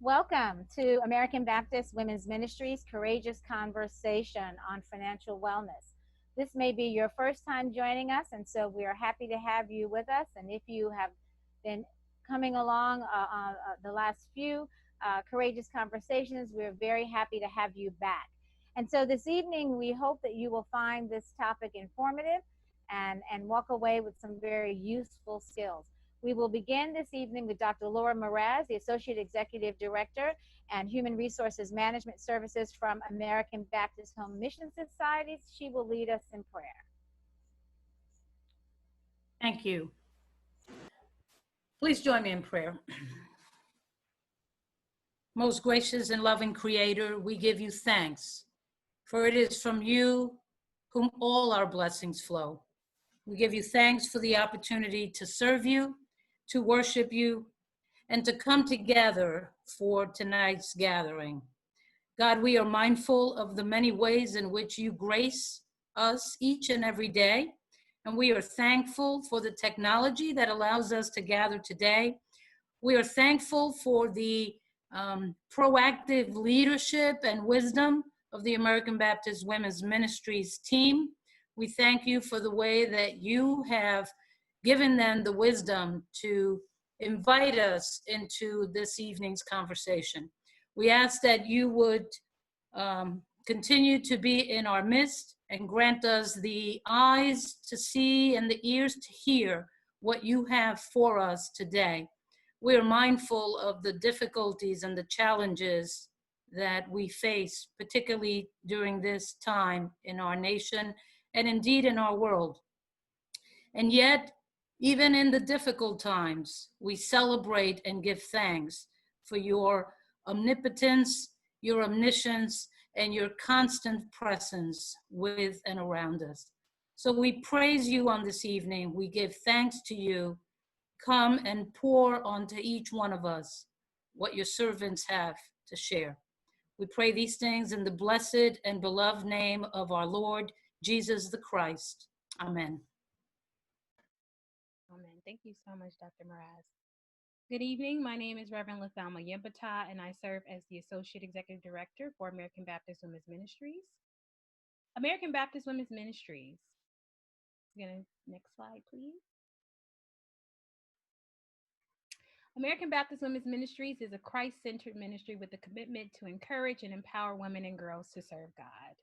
Welcome to American Baptist Women's Ministries Courageous Conversation on Financial Wellness. This may be your first time joining us, and so we are happy to have you with us. And if you have been coming along the last few Courageous Conversations, we're very happy to have you back. And so this evening, we hope that you will find this topic informative and walk away with some very useful skills. We will begin this evening with Dr. Laura Miraz, the Associate Executive Director and Human Resources Management Services from American Baptist Home Mission Societies. She will lead us in prayer. Thank you. Please join me in prayer. Most gracious and loving Creator, we give you thanks, for it is from you whom all our blessings flow. We give you thanks for the opportunity to serve you, to worship you, and to come together for tonight's gathering. God, we are mindful of the many ways in which you grace us each and every day, and we are thankful for the technology that allows us to gather today. We are thankful for the proactive leadership and wisdom of the American Baptist Women's Ministries team. We thank you for the way that you have given them the wisdom to invite us into this evening's conversation. We ask that you would continue to be in our midst and grant us the eyes to see and the ears to hear what you have for us today. We are mindful of the difficulties and the challenges that we face, particularly during this time in our nation and indeed in our world. And yet, even in the difficult times, we celebrate and give thanks for your omnipotence, your omniscience, and your constant presence with and around us. So we praise you on this evening. We give thanks to you. Come and pour onto each one of us what your servants have to share. We pray these things in the blessed and beloved name of our Lord, Jesus the Christ. Amen. Amen. Thank you so much, Dr. Miraz. Good evening. My name is Reverend LaThelma Yenn-Batah, and I serve as the Associate Executive Director for American Baptist Women's Ministries. American Baptist Women's Ministries. Next slide, please. American Baptist Women's Ministries is a Christ-centered ministry with a commitment to encourage and empower women and girls to serve God.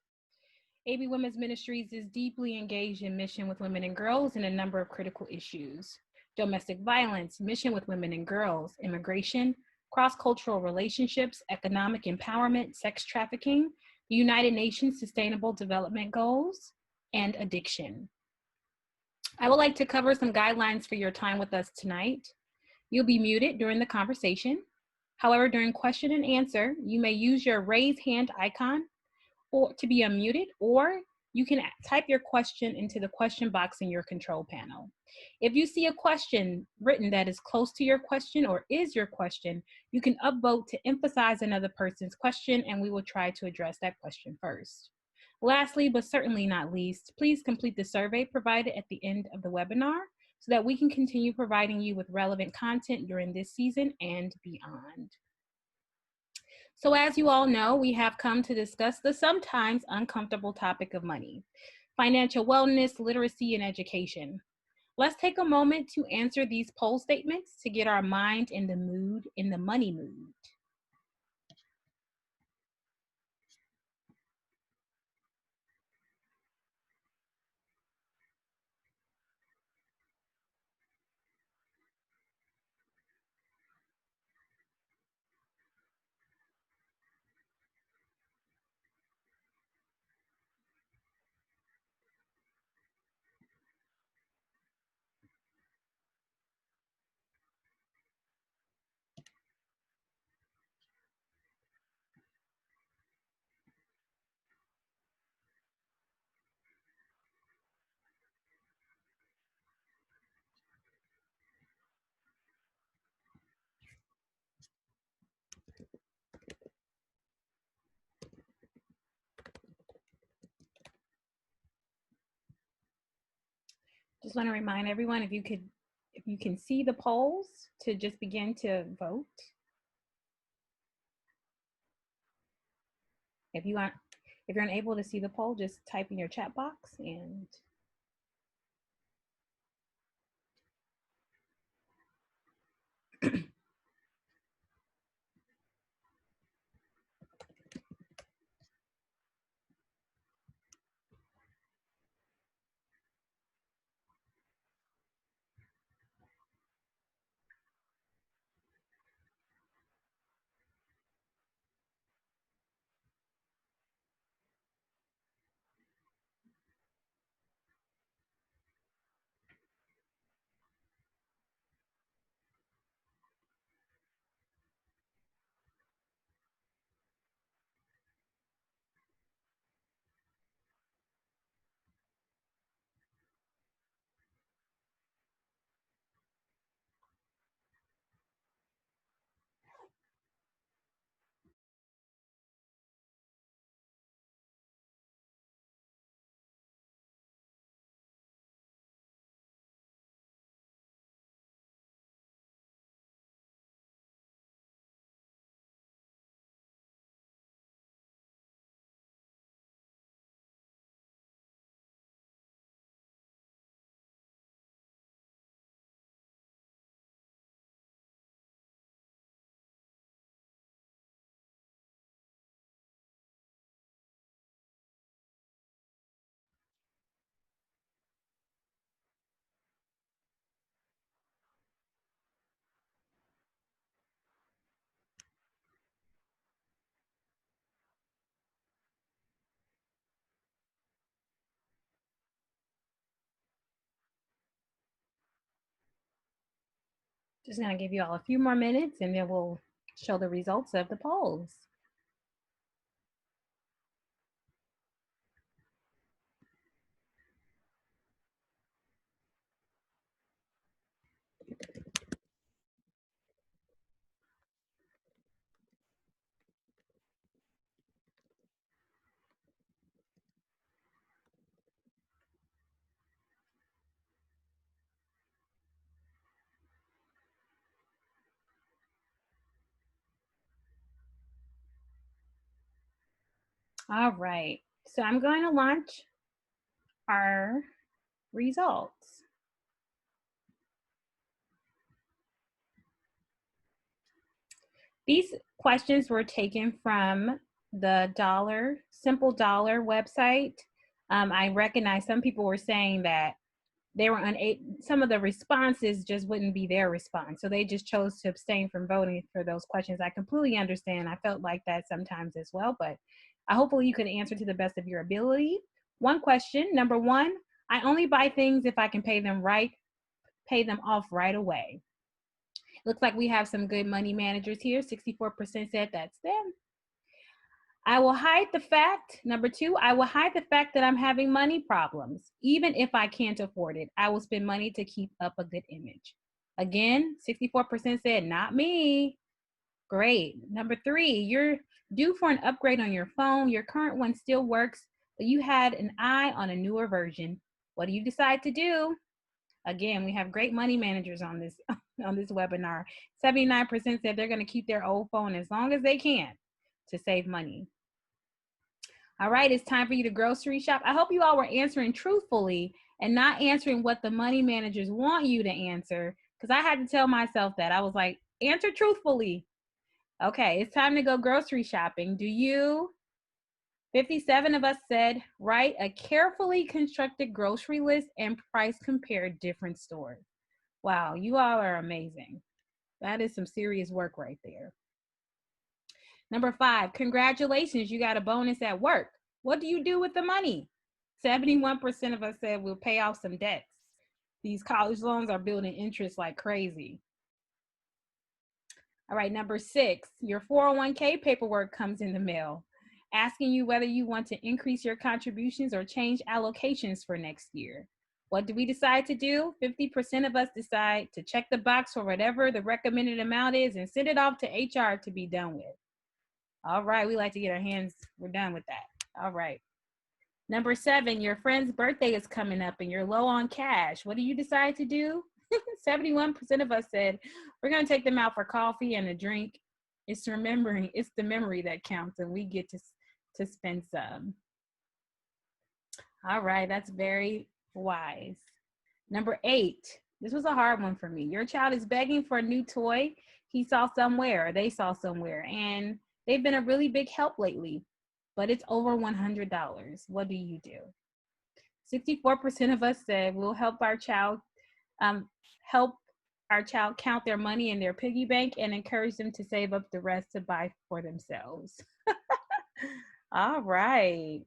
AB Women's Ministries is deeply engaged in mission with women and girls in a number of critical issues: domestic violence, mission with women and girls, immigration, cross-cultural relationships, economic empowerment, sex trafficking, the United Nations Sustainable Development Goals, and addiction. I would like to cover some guidelines for your time with us tonight. You'll be muted during the conversation. However, during question and answer, you may use your raise hand icon or to be unmuted, or you can type your question into the question box in your control panel. If you see a question written that is close to your question or is your question, you can upvote to emphasize another person's question, and we will try to address that question first. Lastly, but certainly not least, please complete the survey provided at the end of the webinar so that we can continue providing you with relevant content during this season and beyond. So as you all know, we have come to discuss the sometimes uncomfortable topic of money, financial wellness, literacy, and education. Let's take a moment to answer these poll statements to get our mind in the money mood. Just want to remind everyone, if you can see the polls, to just begin to vote. If you're unable to see the poll, just type in your chat box and just gonna give you all a few more minutes and then we'll show the results of the polls. All right, so I'm going to launch our results. These questions were taken from the Simple Dollar website. I recognize some people were saying that they were some of the responses just wouldn't be their response. So they just chose to abstain from voting for those questions. I completely understand. I felt like that sometimes as well, but hopefully you can answer to the best of your ability. One question, number one, I only buy things if I can pay them off right away. Looks like we have some good money managers here. 64% said that's them. I will hide the fact, number two, I will hide the fact that I'm having money problems. Even if I can't afford it, I will spend money to keep up a good image. Again, 64% said, not me. Great. Number three, you're due for an upgrade on your phone. Your current one still works, but you had an eye on a newer version. What do you decide to do? Again, we have great money managers on this webinar. 79% said they're going to keep their old phone as long as they can to save money. All right, it's time for you to grocery shop. I hope you all were answering truthfully and not answering what the money managers want you to answer, because I had to tell myself that. I was like, answer truthfully. Okay, it's time to go grocery shopping. Do you? 57 of us said, write a carefully constructed grocery list and price compare different stores. Wow, you all are amazing. That is some serious work right there. Number 5, congratulations, you got a bonus at work. What do you do with the money? 71% of us said we'll pay off some debts. These college loans are building interest like crazy. All right, number 6, your 401k paperwork comes in the mail, asking you whether you want to increase your contributions or change allocations for next year. What do we decide to do? 50% of us decide to check the box for whatever the recommended amount is and send it off to HR to be done with. All right, we like to get our hands, we're done with that. All right. Number 7, your friend's birthday is coming up and you're low on cash. What do you decide to do? 71% of us said, we're going to take them out for coffee and a drink. It's the memory that counts, and we get to to spend some. All right, that's very wise. Number 8, this was a hard one for me. Your child is begging for a new toy he saw somewhere, or they saw somewhere, and they've been a really big help lately, but it's over $100. What do you do? 64% of us said we'll help our child count their money in their piggy bank and encourage them to save up the rest to buy for themselves. All right.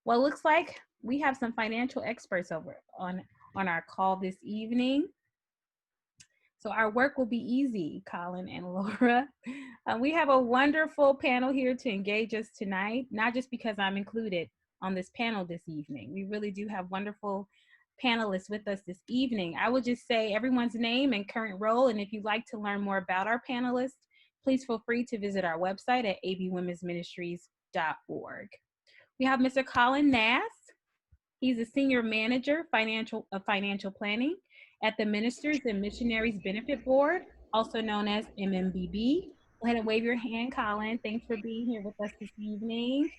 Well, it looks like we have some financial experts over on our call this evening. So our work will be easy, Colin and Laura. We have a wonderful panel here to engage us tonight, not just because I'm included on this panel this evening. We really do have wonderful panelists with us this evening. I will just say everyone's name and current role, and if you'd like to learn more about our panelists, please feel free to visit our website at abwomensministries.org. We have Mr. Colin Nass. He's a senior manager of financial planning at the Ministries and Missionaries Benefit Board, also known as MMBB. Go ahead and wave your hand, Colin. Thanks for being here with us this evening.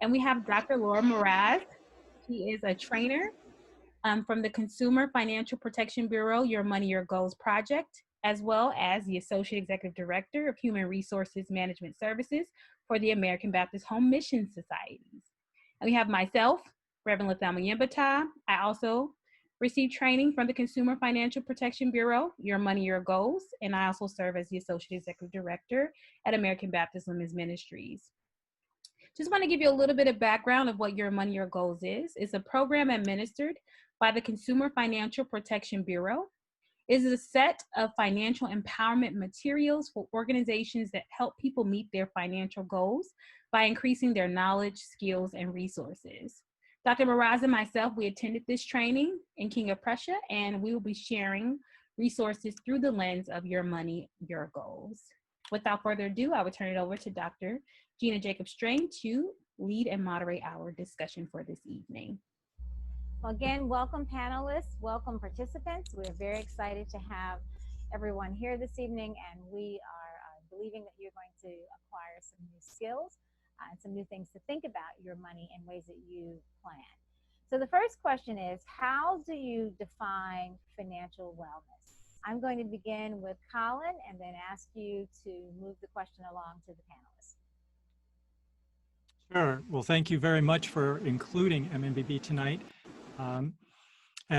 And we have Dr. Laura Miraz. She is a trainer from the Consumer Financial Protection Bureau, Your Money, Your Goals project, as well as the Associate Executive Director of Human Resources Management Services for the American Baptist Home Mission Societies. And we have myself, Reverend LaThelma Yenn-Batah. I also received training from the Consumer Financial Protection Bureau, Your Money, Your Goals, and I also serve as the Associate Executive Director at American Baptist Women's Ministries. Just want to give you a little bit of background of what Your Money, Your Goals is. It's a program administered by the Consumer Financial Protection Bureau. It is a set of financial empowerment materials for organizations that help people meet their financial goals by increasing their knowledge, skills, and resources. Dr. Miraz and myself, we attended this training in King of Prussia, and we will be sharing resources through the lens of Your Money, Your Goals. Without further ado, I will turn it over to Dr. Gina Jacobs-Strain to lead and moderate our discussion for this evening. Well, again, welcome panelists, welcome participants. We're very excited to have everyone here this evening, and we are believing that you're going to acquire some new skills and some new things to think about your money in ways that you plan. So the first question is, how do you define financial wellness? I'm going to begin with Colin and then ask you to move the question along to the panelists. Sure. Well, thank you very much for including MMBB tonight. And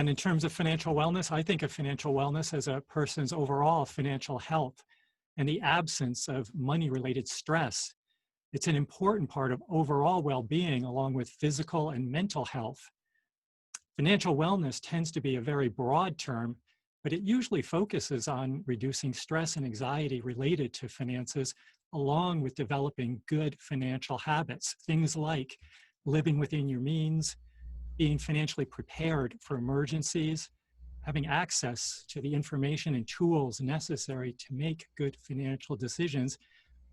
in terms of financial wellness, I think of financial wellness as a person's overall financial health and the absence of money-related stress. It's an important part of overall well-being along with physical and mental health. Financial wellness tends to be a very broad term, but it usually focuses on reducing stress and anxiety related to finances, along with developing good financial habits, things like living within your means, being financially prepared for emergencies, having access to the information and tools necessary to make good financial decisions,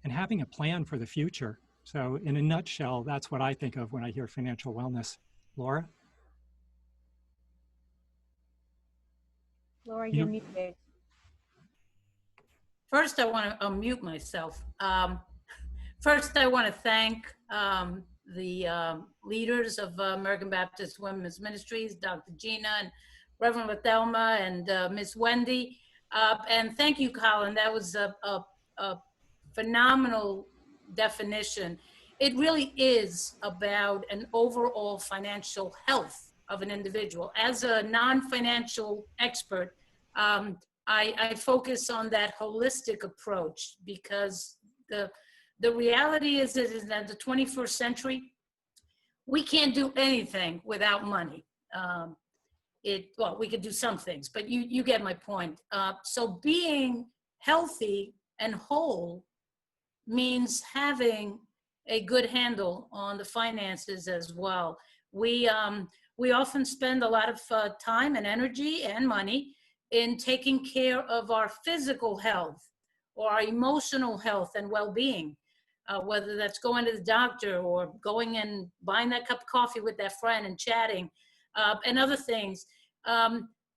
and having a plan for the future. So in a nutshell, that's what I think of when I hear financial wellness. Laura? Laura, you're muted. First, I want to unmute myself. First, I want to thank the leaders of American Baptist Women's Ministries, Dr. Gina and Reverend LaThelma and Miss Wendy. And thank you, Colin. That was a phenomenal definition. It really is about an overall financial health of an individual. As a non-financial expert, I focus on that holistic approach because the reality is that in the 21st century, we can't do anything without money. Well, we could do some things, but you get my point. So being healthy and whole means having a good handle on the finances as well. We often spend a lot of time and energy and money in taking care of our physical health or our emotional health and well-being, whether that's going to the doctor or going and buying that cup of coffee with that friend and chatting, and other things.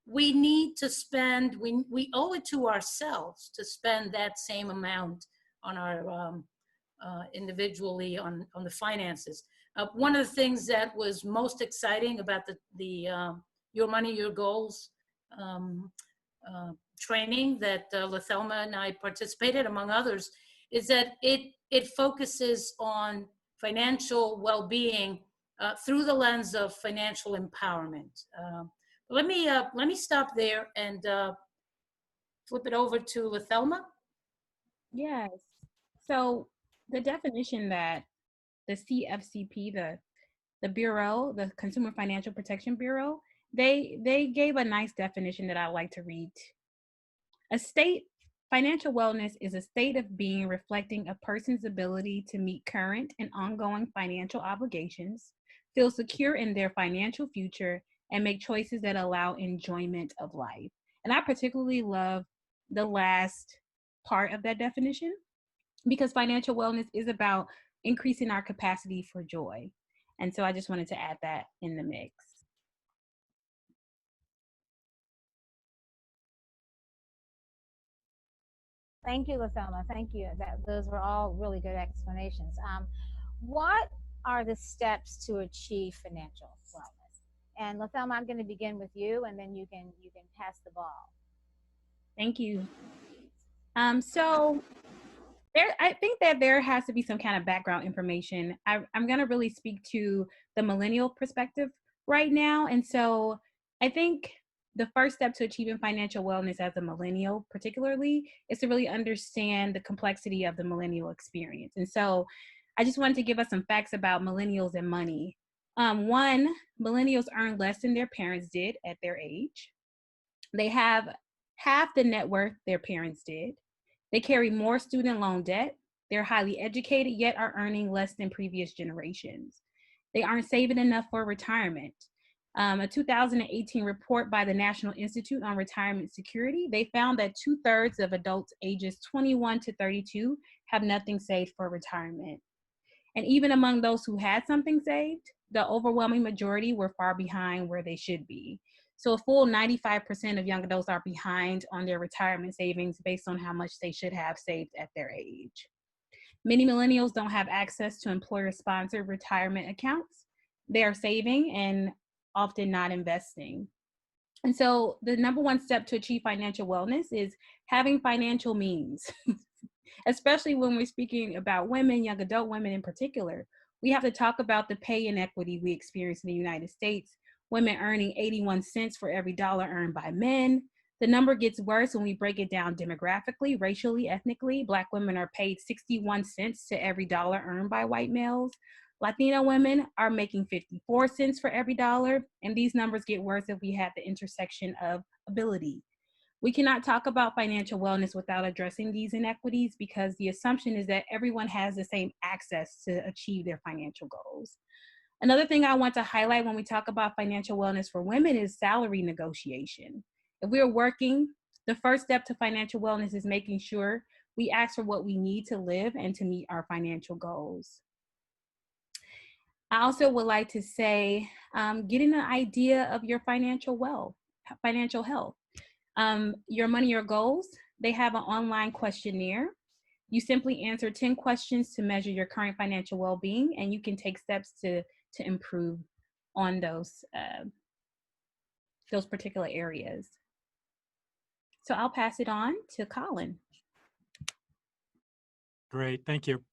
We need to spend, we owe it to ourselves to spend that same amount on our individually on the finances. One of the things that was most exciting about the Your Money, Your Goals training that LaThelma and I participated, among others, is that it focuses on financial well-being through the lens of financial empowerment. Let me stop there and flip it over to LaThelma. Yes. So the definition that the CFCP, the Bureau, the Consumer Financial Protection Bureau, they gave a nice definition that I'd like to read. Financial wellness is a state of being reflecting a person's ability to meet current and ongoing financial obligations, feel secure in their financial future, and make choices that allow enjoyment of life. And I particularly love the last part of that definition, because financial wellness is about increasing our capacity for joy. And so I just wanted to add that in the mix. Thank you, LaThelma. Thank you. Those were all really good explanations. What are the steps to achieve financial wellness? And LaThelma, I'm going to begin with you, and then you can pass the ball. Thank you. So I think that there has to be some kind of background information. I'm going to really speak to the millennial perspective right now. And so I think the first step to achieving financial wellness as a millennial particularly is to really understand the complexity of the millennial experience. And so I just wanted to give us some facts about millennials and money. One, millennials earn less than their parents did at their age. They have half the net worth their parents did. They carry more student loan debt. They're highly educated, yet are earning less than previous generations. They aren't saving enough for retirement. A 2018 report by the National Institute on Retirement Security, they found that 2/3 of adults ages 21 to 32 have nothing saved for retirement. And even among those who had something saved, the overwhelming majority were far behind where they should be. So a full 95% of young adults are behind on their retirement savings based on how much they should have saved at their age. Many millennials don't have access to employer-sponsored retirement accounts. They are saving and often not investing. And so the number one step to achieve financial wellness is having financial means, especially when we're speaking about women, young adult women in particular. We have to talk about the pay inequity we experience in the United States. Women earning 81 cents for every dollar earned by men. The number gets worse when we break it down demographically, racially, ethnically. Black women are paid 61 cents to every dollar earned by white males. Latino women are making 54 cents for every dollar, and these numbers get worse if we have the intersection of ability. We cannot talk about financial wellness without addressing these inequities, because the assumption is that everyone has the same access to achieve their financial goals. Another thing I want to highlight when we talk about financial wellness for women is salary negotiation. If we are working, the first step to financial wellness is making sure we ask for what we need to live and to meet our financial goals. I also would like to say, getting an idea of your financial health. Your Money, Your Goals, they have an online questionnaire. You simply answer 10 questions to measure your current financial well-being, and you can take steps to improve on those particular areas. So I'll pass it on to Colin. Great, thank you.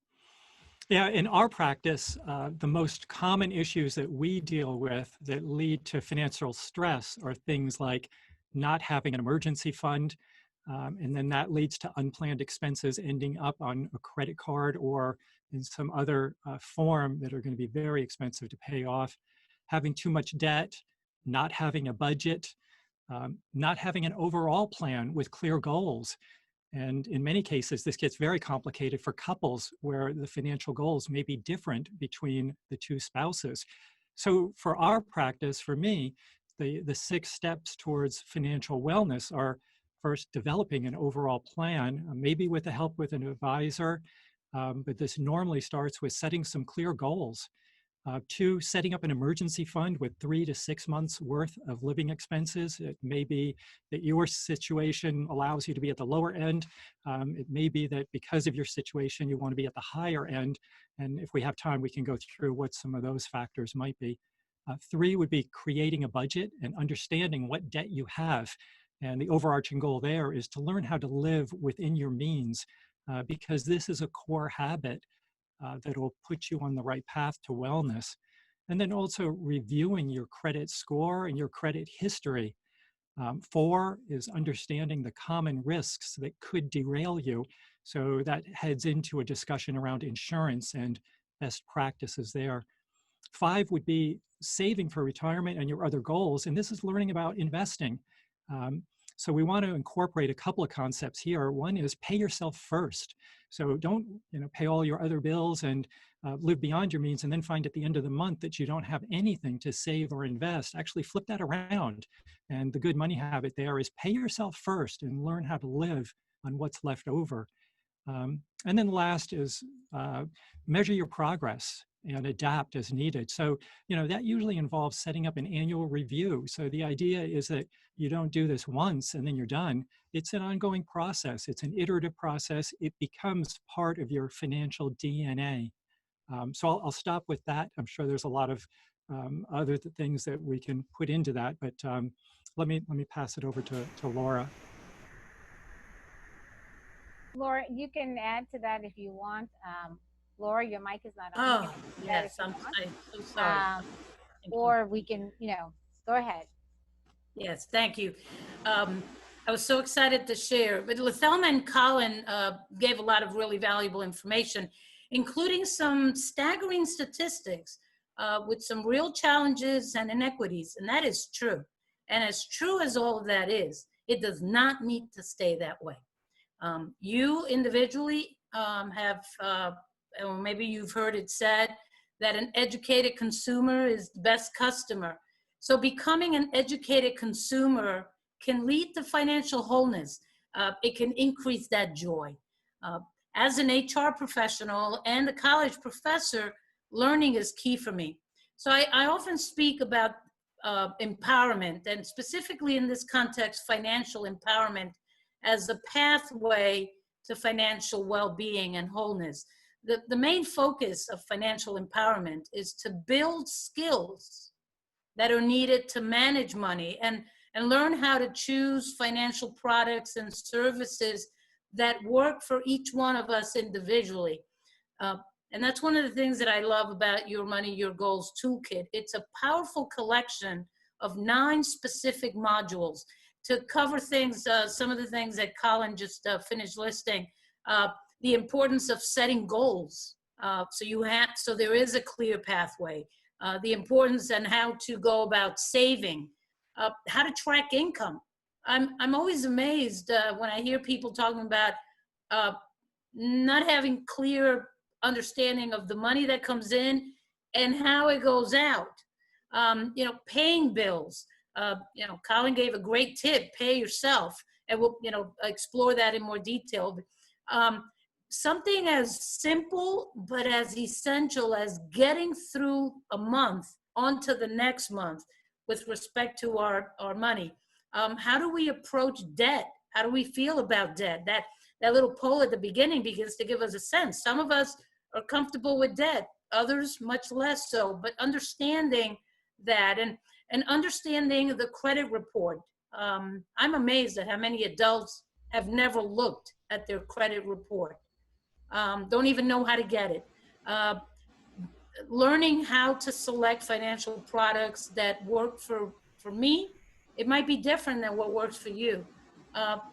Yeah, in our practice, the most common issues that we deal with that lead to financial stress are things like not having an emergency fund, and then that leads to unplanned expenses ending up on a credit card or in some other form that are going to be very expensive to pay off, having too much debt, not having a budget, not having an overall plan with clear goals. And in many cases, this gets very complicated for couples where the financial goals may be different between the two spouses. So for our practice, for me, the 6 steps towards financial wellness are first developing an overall plan, maybe with the help with an advisor, but this normally starts with setting some clear goals. 2, setting up an emergency fund with 3 to 6 months worth of living expenses. It may be that your situation allows you to be at the lower end. It may be that because of your situation, you want to be at the higher end. And if we have time, we can go through what some of those factors might be. 3 would be creating a budget and understanding what debt you have. And the overarching goal there is to learn how to live within your means, because this is a core habit that will put you on the right path to wellness. And then also reviewing your credit score and your credit history. 4 is understanding the common risks that could derail you. So that heads into a discussion around insurance and best practices there. 5 would be saving for retirement and your other goals. And this is learning about investing. So we want to incorporate a couple of concepts here. One is pay yourself first. So don't pay all your other bills and live beyond your means and then find at the end of the month that you don't have anything to save or invest. Actually flip that around. And the good money habit there is pay yourself first and learn how to live on what's left over. And then last is measure your progress and adapt as needed. So, that usually involves setting up an annual review. So the idea is that you don't do this once and then you're done. It's an ongoing process. It's an iterative process. It becomes part of your financial DNA. So I'll stop with that. I'm sure there's a lot of other things that we can put into that, but let me pass it over to Laura. Laura, you can add to that if you want. Laura, your mic is not on. Oh, yes, I'm so sorry. Or we can, go ahead. Yes, thank you. I was so excited to share, but LaThelma and Colin gave a lot of really valuable information, including some staggering statistics with some real challenges and inequities, and that is true. And as true as all of that is, it does not need to stay that way. You individually have, or maybe you've heard it said, that an educated consumer is the best customer. So becoming an educated consumer can lead to financial wholeness. It can increase that joy. As an HR professional and a college professor, learning is key for me. So I often speak about empowerment, and specifically in this context, financial empowerment as a pathway to financial well-being and wholeness. The main focus of financial empowerment is to build skills that are needed to manage money and learn how to choose financial products and services that work for each one of us individually. And that's one of the things that I love about Your Money, Your Goals Toolkit. It's a powerful collection of 9 specific modules to cover things, some of the things that Colin just finished listing. The importance of setting goals. So there is a clear pathway. The importance and how to go about saving, how to track income. I'm always amazed when I hear people talking about not having clear understanding of the money that comes in and how it goes out. Paying bills. Colin gave a great tip: pay yourself, and we'll explore that in more detail. Something as simple but as essential as getting through a month onto the next month with respect to our money. How do we approach debt? How do we feel about debt? That little poll at the beginning begins to give us a sense. Some of us are comfortable with debt, others much less so, but understanding that and understanding the credit report. I'm amazed at how many adults have never looked at their credit report. Don't even know how to get it. Learning how to select financial products that work for me, it might be different than what works for you.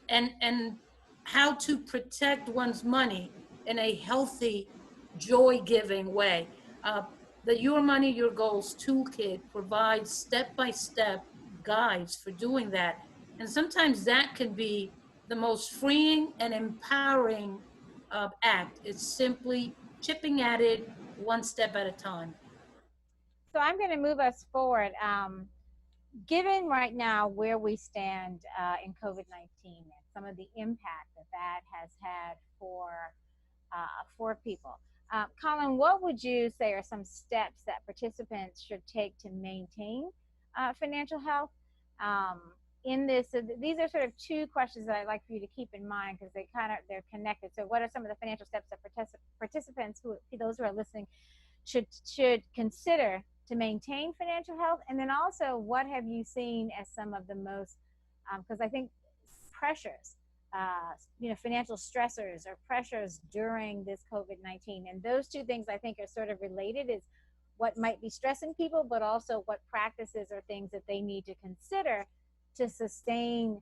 And how to protect one's money in a healthy, joy-giving way. The Your Money, Your Goals Toolkit provides step-by-step guides for doing that. And sometimes that can be the most freeing and empowering act. It's simply chipping at it one step at a time. So I'm going to move us forward. Given right now where we stand in COVID-19 and some of the impact that has had for people, Colin, what would you say are some steps that participants should take to maintain financial health? In this, so these are sort of two questions that I'd like for you to keep in mind because they're connected. So what are some of the financial steps that participants, those who are listening, should consider to maintain financial health? And then also, what have you seen as some of the most, because I think pressures, financial stressors or pressures during this COVID-19, and those two things I think are sort of related, is what might be stressing people, but also what practices or things that they need to consider to sustain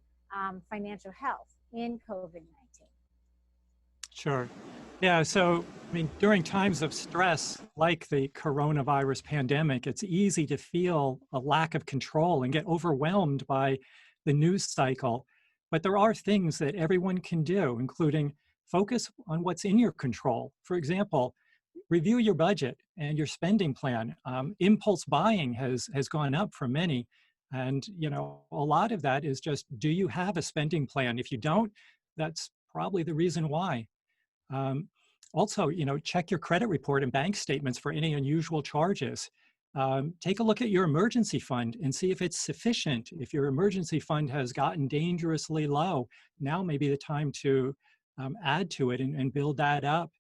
financial health in COVID-19. Sure. Yeah, so I mean, during times of stress like the coronavirus pandemic, it's easy to feel a lack of control and get overwhelmed by the news cycle. But there are things that everyone can do, including focus on what's in your control. For example, review your budget and your spending plan. Impulse buying has gone up for many. And, a lot of that is just, do you have a spending plan? If you don't, that's probably the reason why. Also, check your credit report and bank statements for any unusual charges. Take a look at your emergency fund and see if it's sufficient. If your emergency fund has gotten dangerously low, now may be the time to add to it and build that up.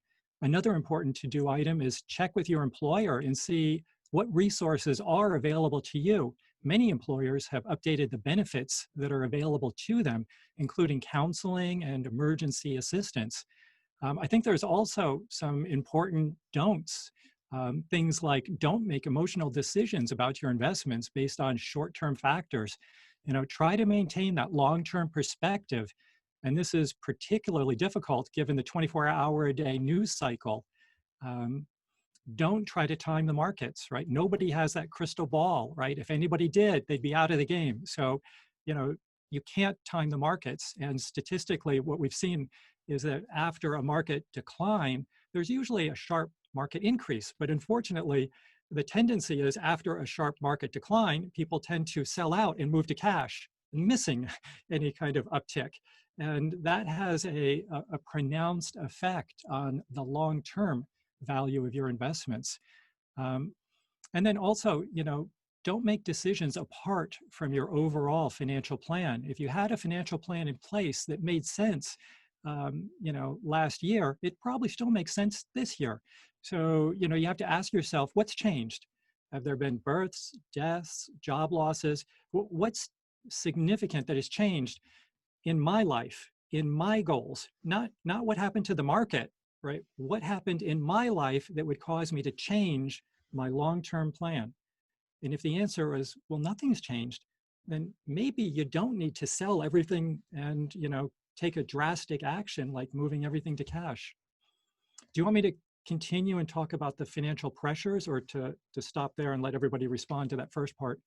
Another important to-do item is check with your employer and see what resources are available to you. Many employers have updated the benefits that are available to them, including counseling and emergency assistance. I think there's also some important don'ts. Things like don't make emotional decisions about your investments based on short-term factors. Try to maintain that long-term perspective. And this is particularly difficult given the 24-hour-a-day news cycle. Don't try to time the markets, right? Nobody has that crystal ball, right? If anybody did, they'd be out of the game. So, you can't time the markets. And statistically, what we've seen is that after a market decline, there's usually a sharp market increase. But unfortunately, the tendency is after a sharp market decline, people tend to sell out and move to cash, missing any kind of uptick. And that has a pronounced effect on the long-term value of your investments. And then also, don't make decisions apart from your overall financial plan. If you had a financial plan in place that made sense, last year, it probably still makes sense this year. So, you have to ask yourself, what's changed? Have there been births, deaths, job losses? What's significant that has changed in my life, in my goals? Not what happened to the market, right? What happened in my life that would cause me to change my long-term plan? And if the answer is, well, nothing's changed, then maybe you don't need to sell everything and, take a drastic action like moving everything to cash. Do you want me to continue and talk about the financial pressures, or to stop there and let everybody respond to that first part?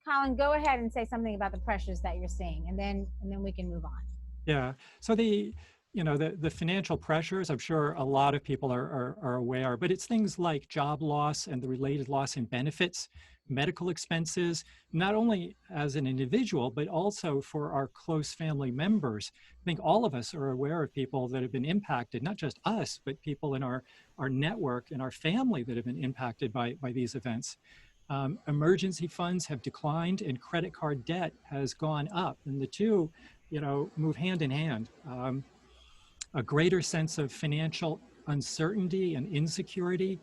Colin, go ahead and say something about the pressures that you're seeing, and then we can move on. Yeah. So the financial pressures, I'm sure a lot of people are aware, but it's things like job loss and the related loss in benefits, medical expenses, not only as an individual, but also for our close family members. I think all of us are aware of people that have been impacted, not just us, but people in our network and our family that have been impacted by these events. Emergency funds have declined and credit card debt has gone up, and the two, move hand in hand. A greater sense of financial uncertainty and insecurity.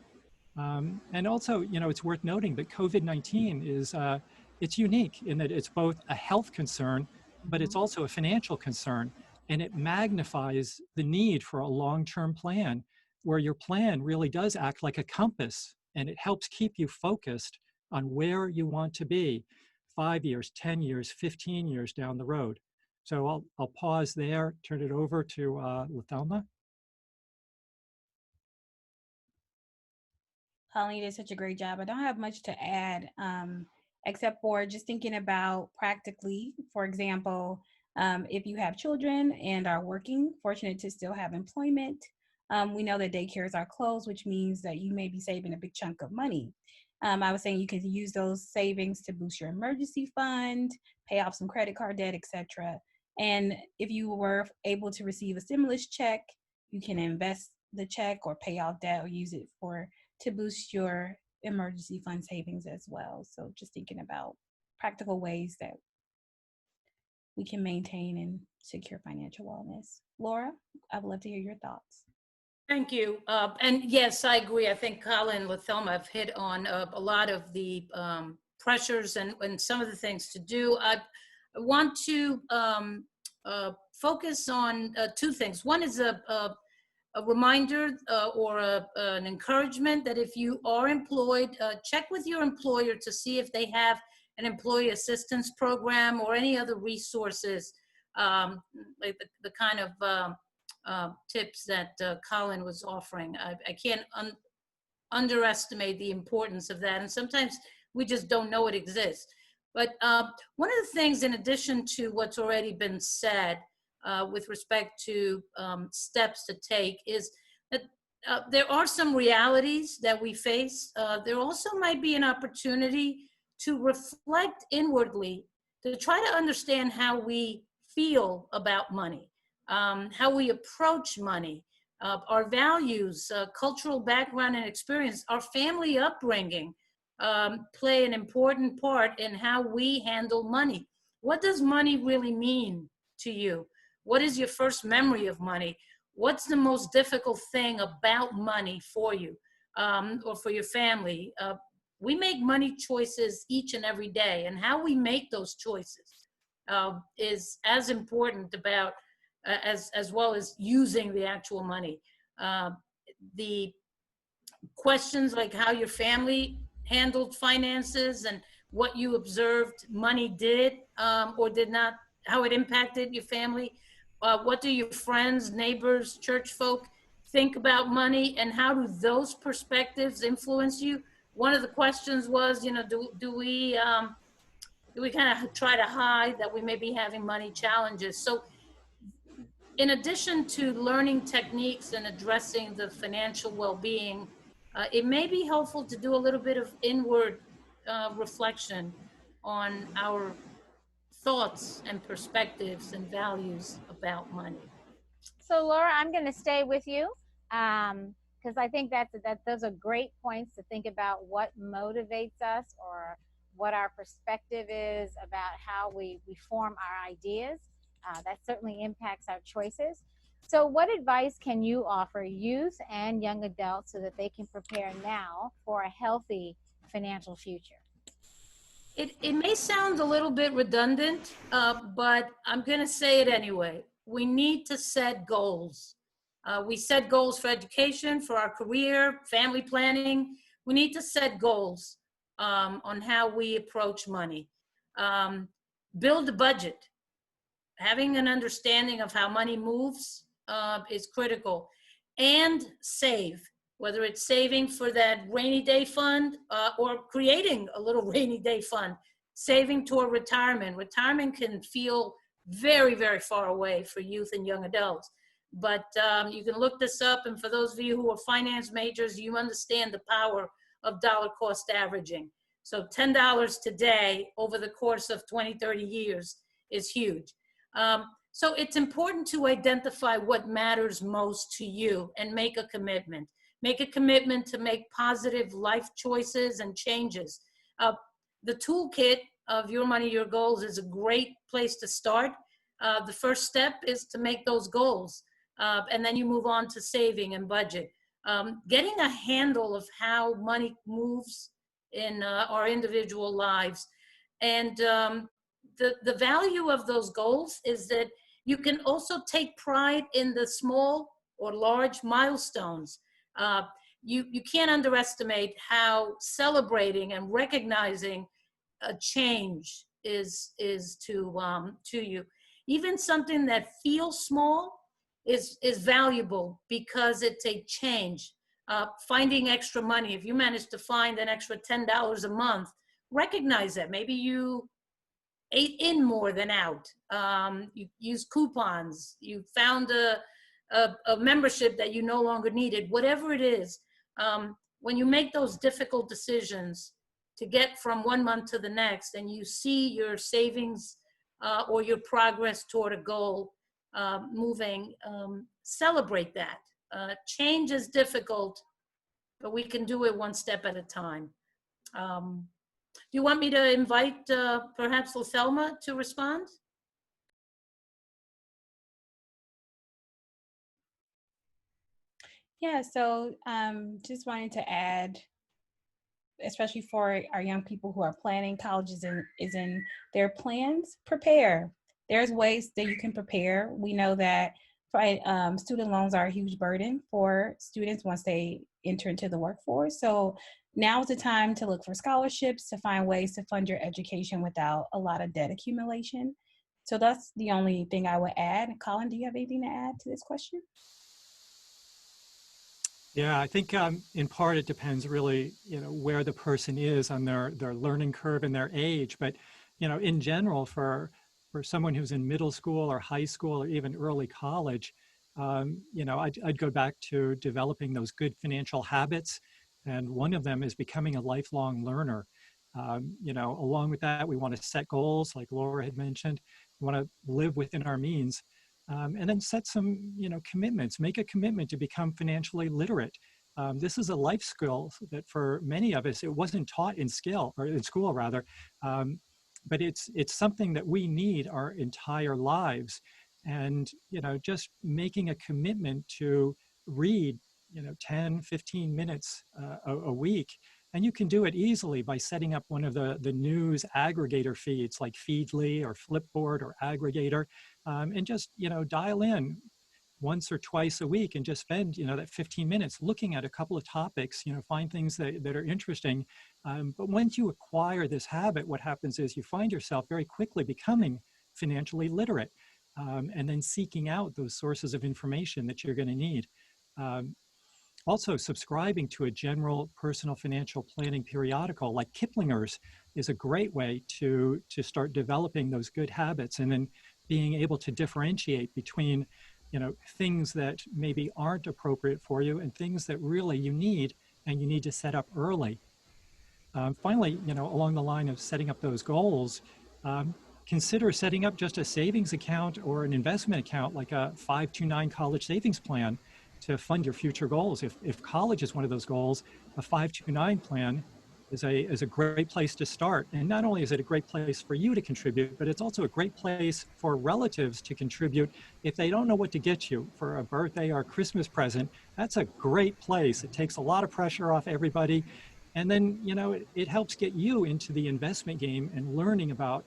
And also, it's worth noting that COVID-19 is, it's unique in that it's both a health concern, but it's also a financial concern. And it magnifies the need for a long-term plan, where your plan really does act like a compass, and it helps keep you focused on where you want to be 5 years, 10 years, 15 years down the road. So I'll pause there, turn it over to LaThelma. Colleen did such a great job. I don't have much to add, except for just thinking about practically, for example, if you have children and are working, fortunate to still have employment, we know that daycares are closed, which means that you may be saving a big chunk of money. I was saying you can use those savings to boost your emergency fund, pay off some credit card debt, etc. And if you were able to receive a stimulus check, you can invest the check or pay off debt or use it to boost your emergency fund savings as well. So just thinking about practical ways that we can maintain and secure financial wellness. Laura, I would love to hear your thoughts. Thank you. And yes, I agree. I think Colin and LaThelma have hit on a lot of the pressures and some of the things to do. I want to focus on two things. One is a reminder or an encouragement that if you are employed, check with your employer to see if they have an employee assistance program or any other resources, like the kind of tips that Colin was offering. I can't underestimate the importance of that. And sometimes we just don't know it exists. But one of the things, in addition to what's already been said with respect to steps to take, is that there are some realities that we face. There also might be an opportunity to reflect inwardly, to try to understand how we feel about money, how we approach money, our values, cultural background and experience, our family upbringing play an important part in how we handle money. What does money really mean to you? What is your first memory of money? What's the most difficult thing about money for you or for your family? We make money choices each and every day, and how we make those choices is as important about as well as using the actual money. The questions like how your family handled finances and what you observed money did or did not, how it impacted your family. What do your friends, neighbors, church folk think about money, and how do those perspectives influence you? One of the questions was, do we kind of try to hide that we may be having money challenges? So in addition to learning techniques and addressing the financial well-being, it may be helpful to do a little bit of inward reflection on our thoughts and perspectives and values about money. So Laura, I'm going to stay with you because I think that those are great points to think about what motivates us or what our perspective is about how we form our ideas. That certainly impacts our choices. So what advice can you offer youth and young adults so that they can prepare now for a healthy financial future? It may sound a little bit redundant, but I'm going to say it anyway. We need to set goals. We set goals for education, for our career, family planning. We need to set goals on how we approach money. Build a budget. Having an understanding of how money moves is critical. And save, whether it's saving for that rainy day fund or creating a little rainy day fund, saving toward retirement. Retirement can feel very, very far away for youth and young adults. But you can look this up, and for those of you who are finance majors, you understand the power of dollar cost averaging. So $10 today over the course of 20, 30 years is huge. So it's important to identify what matters most to you and make a commitment. Make a commitment to make positive life choices and changes. The toolkit of Your Money, Your Goals is a great place to start. The first step is to make those goals. And then you move on to saving and budget. Getting a handle of how money moves in our individual lives. And the value of those goals is that you can also take pride in the small or large milestones. You can't underestimate how celebrating and recognizing a change is to you. Even something that feels small is valuable because it's a change. Finding extra money, if you manage to find an extra $10 a month, recognize that. Maybe you ate in more than out. You used coupons. You found a membership that you no longer needed. Whatever it is, when you make those difficult decisions to get from one month to the next, and you see your savings or your progress toward a goal, moving, celebrate that. Change is difficult, but we can do it one step at a time. Do you want me to invite perhaps LaThelma to respond? Yeah, so just wanted to add, especially for our young people who are planning, college is in their plans, prepare. There's ways that you can prepare. We know that student loans are a huge burden for students once they enter into the workforce. So now is the time to look for scholarships, to find ways to fund your education without a lot of debt accumulation. So that's the only thing I would add. Colin, do you have anything to add to this question? Yeah, I think in part it depends really, where the person is on their learning curve and their age. But, in general, for someone who's in middle school or high school or even early college, I'd go back to developing those good financial habits. And one of them is becoming a lifelong learner. Along with that, we want to set goals, like Laura had mentioned. We want to live within our means. And then set some, commitments. Make a commitment to become financially literate. This is a life skill that for many of us, it wasn't taught in school, but it's something that we need our entire lives. And, just making a commitment to read, 10, 15 minutes a week. And you can do it easily by setting up one of the news aggregator feeds like Feedly or Flipboard or Aggregator, and just, dial in once or twice a week and just spend, that 15 minutes looking at a couple of topics, find things that are interesting. But once you acquire this habit, what happens is you find yourself very quickly becoming financially literate, and then seeking out those sources of information that you're going to need. Also, subscribing to a general personal financial planning periodical like Kiplinger's is a great way to start developing those good habits, and then being able to differentiate between, things that maybe aren't appropriate for you and things that really you need and you need to set up early. Finally, along the line of setting up those goals, consider setting up just a savings account or an investment account like a 529 college savings plan to fund your future goals. If college is one of those goals, a 529 plan is a great place to start. And not only is it a great place for you to contribute, but it's also a great place for relatives to contribute. If they don't know what to get you for a birthday or Christmas present, that's a great place. It takes a lot of pressure off everybody. And then, it helps get you into the investment game and learning about,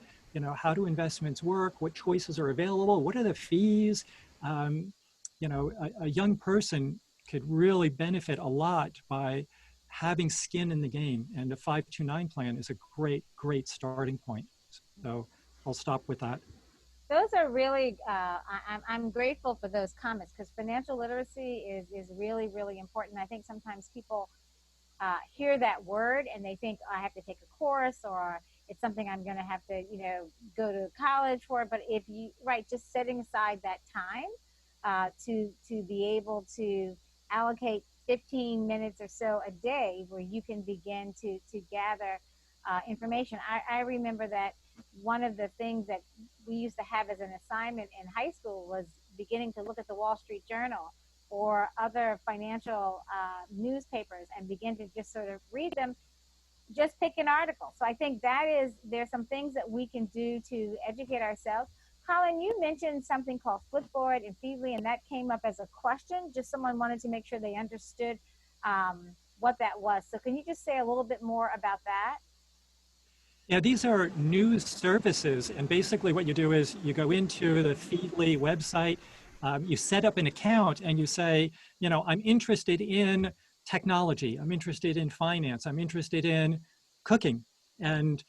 how do investments work, what choices are available, what are the fees. A young person could really benefit a lot by having skin in the game, and the 529 plan is a great starting point. So I'll stop with that. Those are really, I'm grateful for those comments, because financial literacy is really, really important. I think sometimes people hear that word and they think, oh, I have to take a course, or it's something I'm going to have to, go to college for. But if you, just setting aside that time to be able to allocate 15 minutes or so a day where you can begin to gather information. I remember that one of the things that we used to have as an assignment in high school was beginning to look at the Wall Street Journal or other financial newspapers and begin to just sort of read them, just pick an article. So I think there's some things that we can do to educate ourselves. Colin, you mentioned something called Flipboard and Feedly, and that came up as a question. Just someone wanted to make sure they understood what that was. So can you just say a little bit more about that? Yeah, these are news services, and basically what you do is you go into the Feedly website, you set up an account, and you say, I'm interested in technology, I'm interested in finance, I'm interested in cooking. And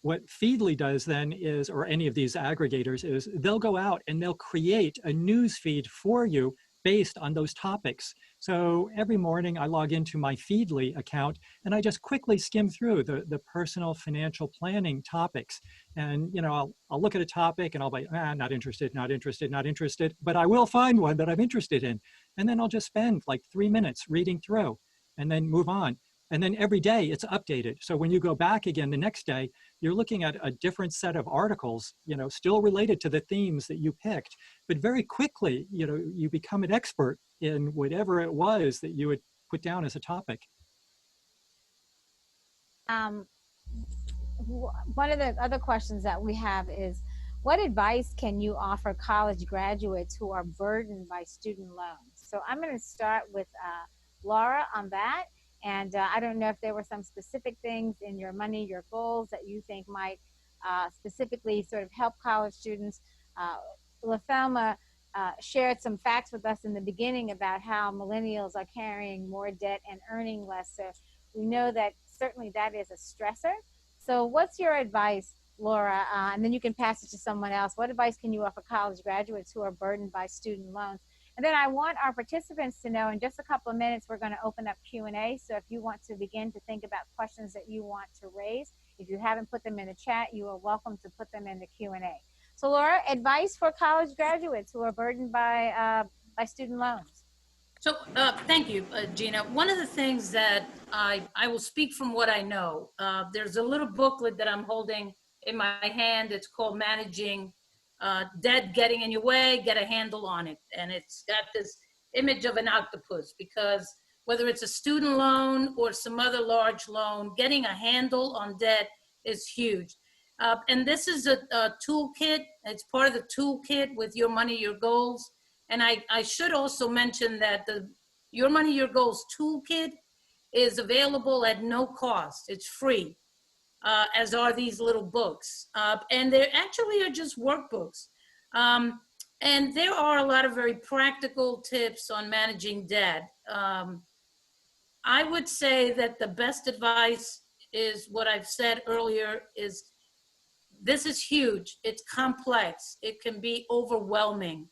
what Feedly does then is, or any of these aggregators, is they'll go out and they'll create a news feed for you based on those topics. So every morning I log into my Feedly account and I just quickly skim through the personal financial planning topics. And I'll look at a topic and I'll be, not interested, not interested, not interested, but I will find one that I'm interested in. And then I'll just spend like 3 minutes reading through and then move on. And then every day it's updated. So when you go back again the next day, you're looking at a different set of articles, still related to the themes that you picked, but very quickly, you become an expert in whatever it was that you had put down as a topic. One of the other questions that we have is, what advice can you offer college graduates who are burdened by student loans? So I'm going to start with Laura on that. And I don't know if there were some specific things in your money, your goals that you think might specifically sort of help college students. LaThelma shared some facts with us in the beginning about how millennials are carrying more debt and earning less. So we know that certainly that is a stressor. So what's your advice, Laura? And then you can pass it to someone else. What advice can you offer college graduates who are burdened by student loans? And then I want our participants to know, in just a couple of minutes, we're going to open up Q&A. So if you want to begin to think about questions that you want to raise, if you haven't put them in the chat, you are welcome to put them in the Q&A. So Laura, advice for college graduates who are burdened by student loans. So thank you, Gina. One of the things that I will speak from what I know, there's a little booklet that I'm holding in my hand. It's called Managing Debt Getting in Your Way, Get a Handle on It. And it's got this image of an octopus, because whether it's a student loan or some other large loan, getting a handle on debt is huge. And this is a toolkit. It's part of the toolkit with Your Money, Your Goals. And I should also mention that the Your Money, Your Goals toolkit is available at no cost. It's free, as are these little books. And they actually are just workbooks. And there are a lot of very practical tips on managing debt. I would say that the best advice is what I've said earlier, is this is huge. It's complex. It can be overwhelming.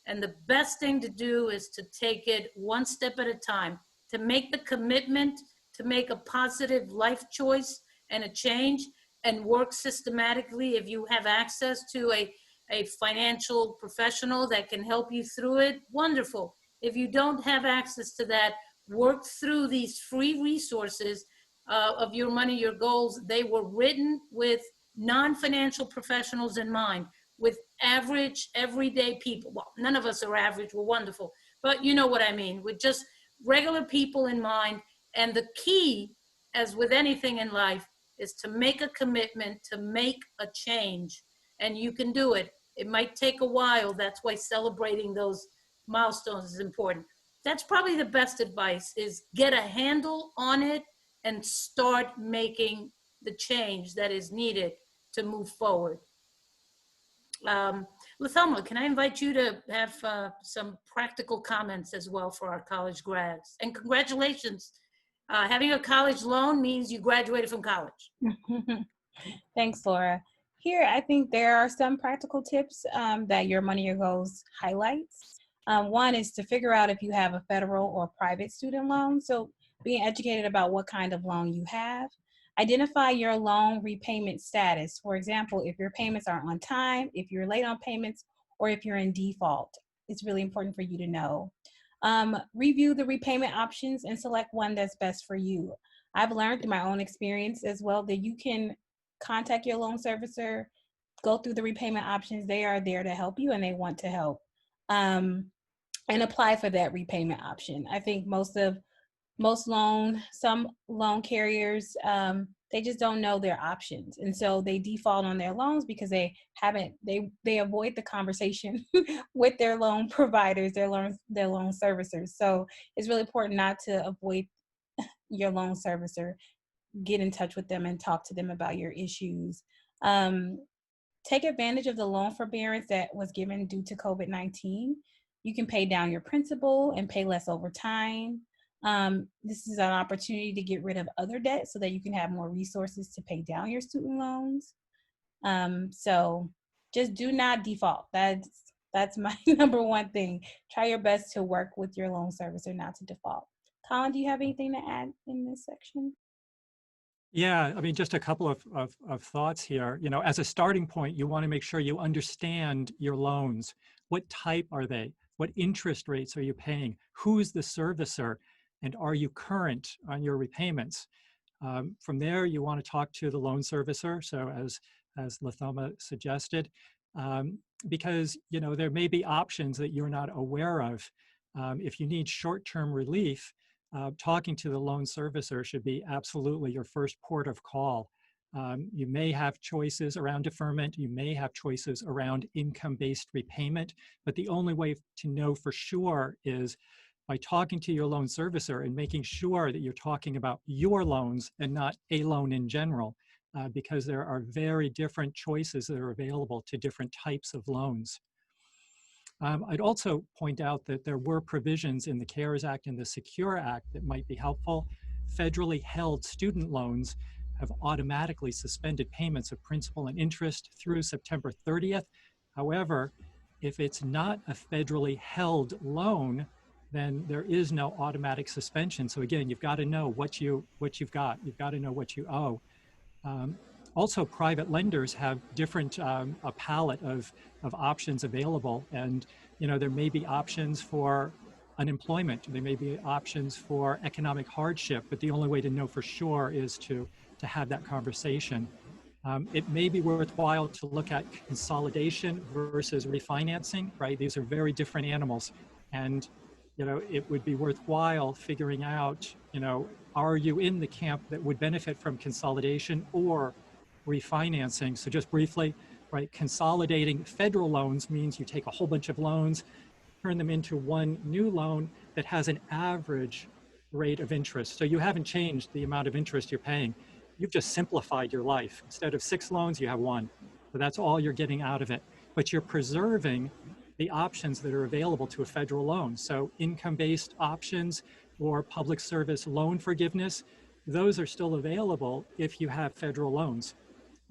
And the best thing to do is to take it one step at a time, to make the commitment, to make a positive life choice and a change, and work systematically. If you have access to a financial professional that can help you through it, wonderful. If you don't have access to that, work through these free resources of Your Money, Your Goals. They were written with non-financial professionals in mind, with average, everyday people. Well, none of us are average, we're wonderful, but you know what I mean, with just regular people in mind. And the key, as with anything in life, is to make a commitment, to make a change, and you can do it. It might take a while. That's why celebrating those milestones is important. That's probably the best advice, is get a handle on it and start making the change that is needed to move forward. LaThelma, can I invite you to have some practical comments as well for our college grads? And congratulations. Having a college loan means you graduated from college. Thanks, Laura. Here, I think there are some practical tips that Your Money, Your Goals highlights. One is to figure out if you have a federal or private student loan. So being educated about what kind of loan you have. Identify your loan repayment status. For example, if your payments are on time, if you're late on payments, or if you're in default. It's really important for you to know. Review the repayment options and select one that's best for you. I've learned through my own experience as well that you can contact your loan servicer, go through the repayment options. They are there to help you, and they want to help. And apply for that repayment option. I think some loan carriers, they just don't know their options. And so they default on their loans because they avoid the conversation with their loan providers, their loan servicers. So it's really important not to avoid your loan servicer. Get in touch with them and talk to them about your issues. Take advantage of the loan forbearance that was given due to COVID-19. You can pay down your principal and pay less over time. This is an opportunity to get rid of other debt so that you can have more resources to pay down your student loans. So just do not default. That's my number one thing. Try your best to work with your loan servicer not to default. Colin, do you have anything to add in this section? Yeah, I mean, just a couple of thoughts here. As a starting point, you want to make sure you understand your loans. What type are they? What interest rates are you paying? Who's the servicer? And are you current on your repayments? From there, you want to talk to the loan servicer. So as LaThelma suggested, because there may be options that you're not aware of. If you need short-term relief, talking to the loan servicer should be absolutely your first port of call. You may have choices around deferment, you may have choices around income-based repayment, but the only way to know for sure is by talking to your loan servicer and making sure that you're talking about your loans and not a loan in general, because there are very different choices that are available to different types of loans. I'd also point out that there were provisions in the CARES Act and the SECURE Act that might be helpful. Federally held student loans have automatically suspended payments of principal and interest through September 30th. However, if it's not a federally held loan, then there is no automatic suspension. So again, you've got to know what you've got. You've got to know what you owe. Also, private lenders have different, a palette of options available. And, there may be options for unemployment. There may be options for economic hardship, but the only way to know for sure is to have that conversation. It may be worthwhile to look at consolidation versus refinancing, right? These are very different animals. And, it would be worthwhile figuring out, are you in the camp that would benefit from consolidation or refinancing? So just briefly, right, consolidating federal loans means you take a whole bunch of loans, turn them into one new loan that has an average rate of interest. So you haven't changed the amount of interest you're paying. You've just simplified your life. Instead of 6 loans, you have 1. So that's all you're getting out of it. But you're preserving the options that are available to a federal loan. So income-based options or public service loan forgiveness, those are still available if you have federal loans.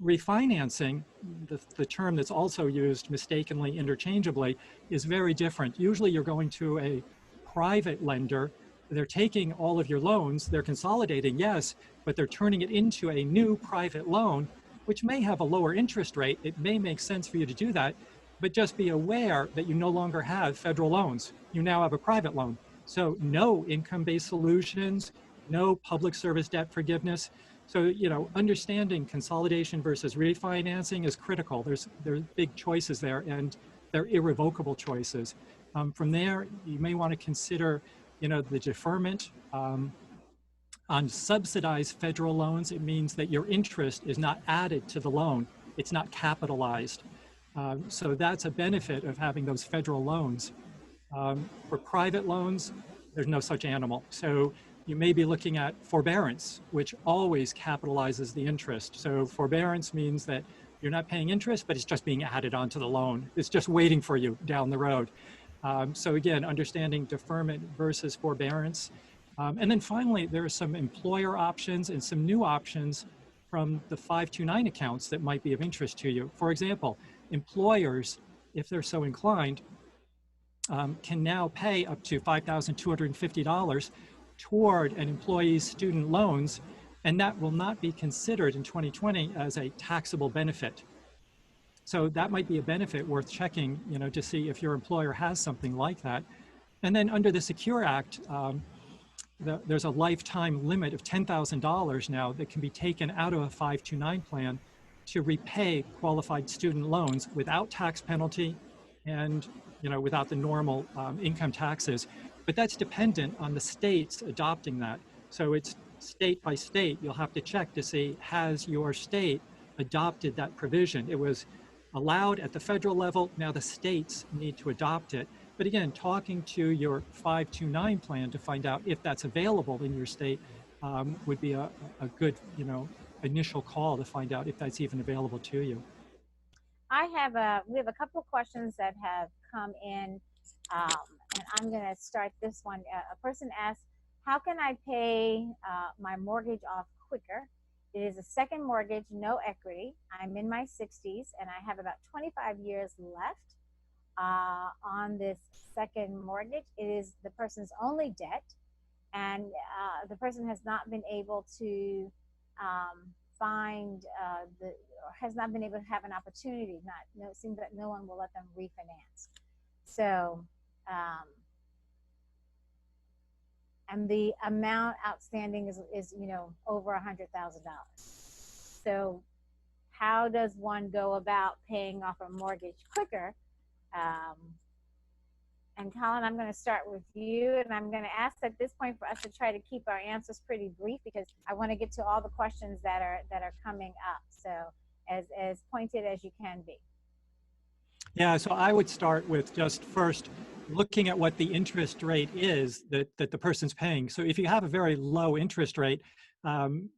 Refinancing, the term that's also used mistakenly interchangeably, is very different. Usually you're going to a private lender, they're taking all of your loans, they're consolidating, yes, but they're turning it into a new private loan, which may have a lower interest rate. It may make sense for you to do that, but just be aware that you no longer have federal loans. You now have a private loan. So no income-based solutions, no public service debt forgiveness. So, understanding consolidation versus refinancing is critical. There's big choices there, and they're irrevocable choices. From there, you may want to consider, the deferment. On subsidized federal loans, it means that your interest is not added to the loan. It's not capitalized. So that's a benefit of having those federal loans. For private loans, there's no such animal. So you may be looking at forbearance, which always capitalizes the interest. So forbearance means that you're not paying interest, but it's just being added onto the loan. It's just waiting for you down the road. So again, understanding deferment versus forbearance. And then finally, there are some employer options and some new options from the 529 accounts that might be of interest to you. For example, employers, if they're so inclined, can now pay up to $5,250 toward an employee's student loans, and that will not be considered in 2020 as a taxable benefit. So that might be a benefit worth checking, to see if your employer has something like that. And then under the SECURE Act, there's a lifetime limit of $10,000 now that can be taken out of a 529 plan to repay qualified student loans without tax penalty and without the normal income taxes. But that's dependent on the states adopting that. So it's state by state. You'll have to check to see, has your state adopted that provision? It was allowed at the federal level. Now the states need to adopt it. But again, talking to your 529 plan to find out if that's available in your state would be a good, initial call to find out if that's even available to you. We have a couple of questions that have come in, and I'm going to start this one. A person asked, how can I pay my mortgage off quicker? It is a second mortgage, no equity. I'm in my 60s, and I have about 25 years left on this second mortgage. It is the person's only debt, and the person has not been able to has not been able to have an opportunity. It seems that no one will let them refinance. So, and the amount outstanding is over $100,000. So how does one go about paying off a mortgage quicker? And Colin, I'm going to start with you, and I'm going to ask at this point for us to try to keep our answers pretty brief, because I want to get to all the questions that are coming up. So as pointed as you can be. Yeah, so I would start with just first looking at what the interest rate is that the person's paying. So if you have a very low interest rate, then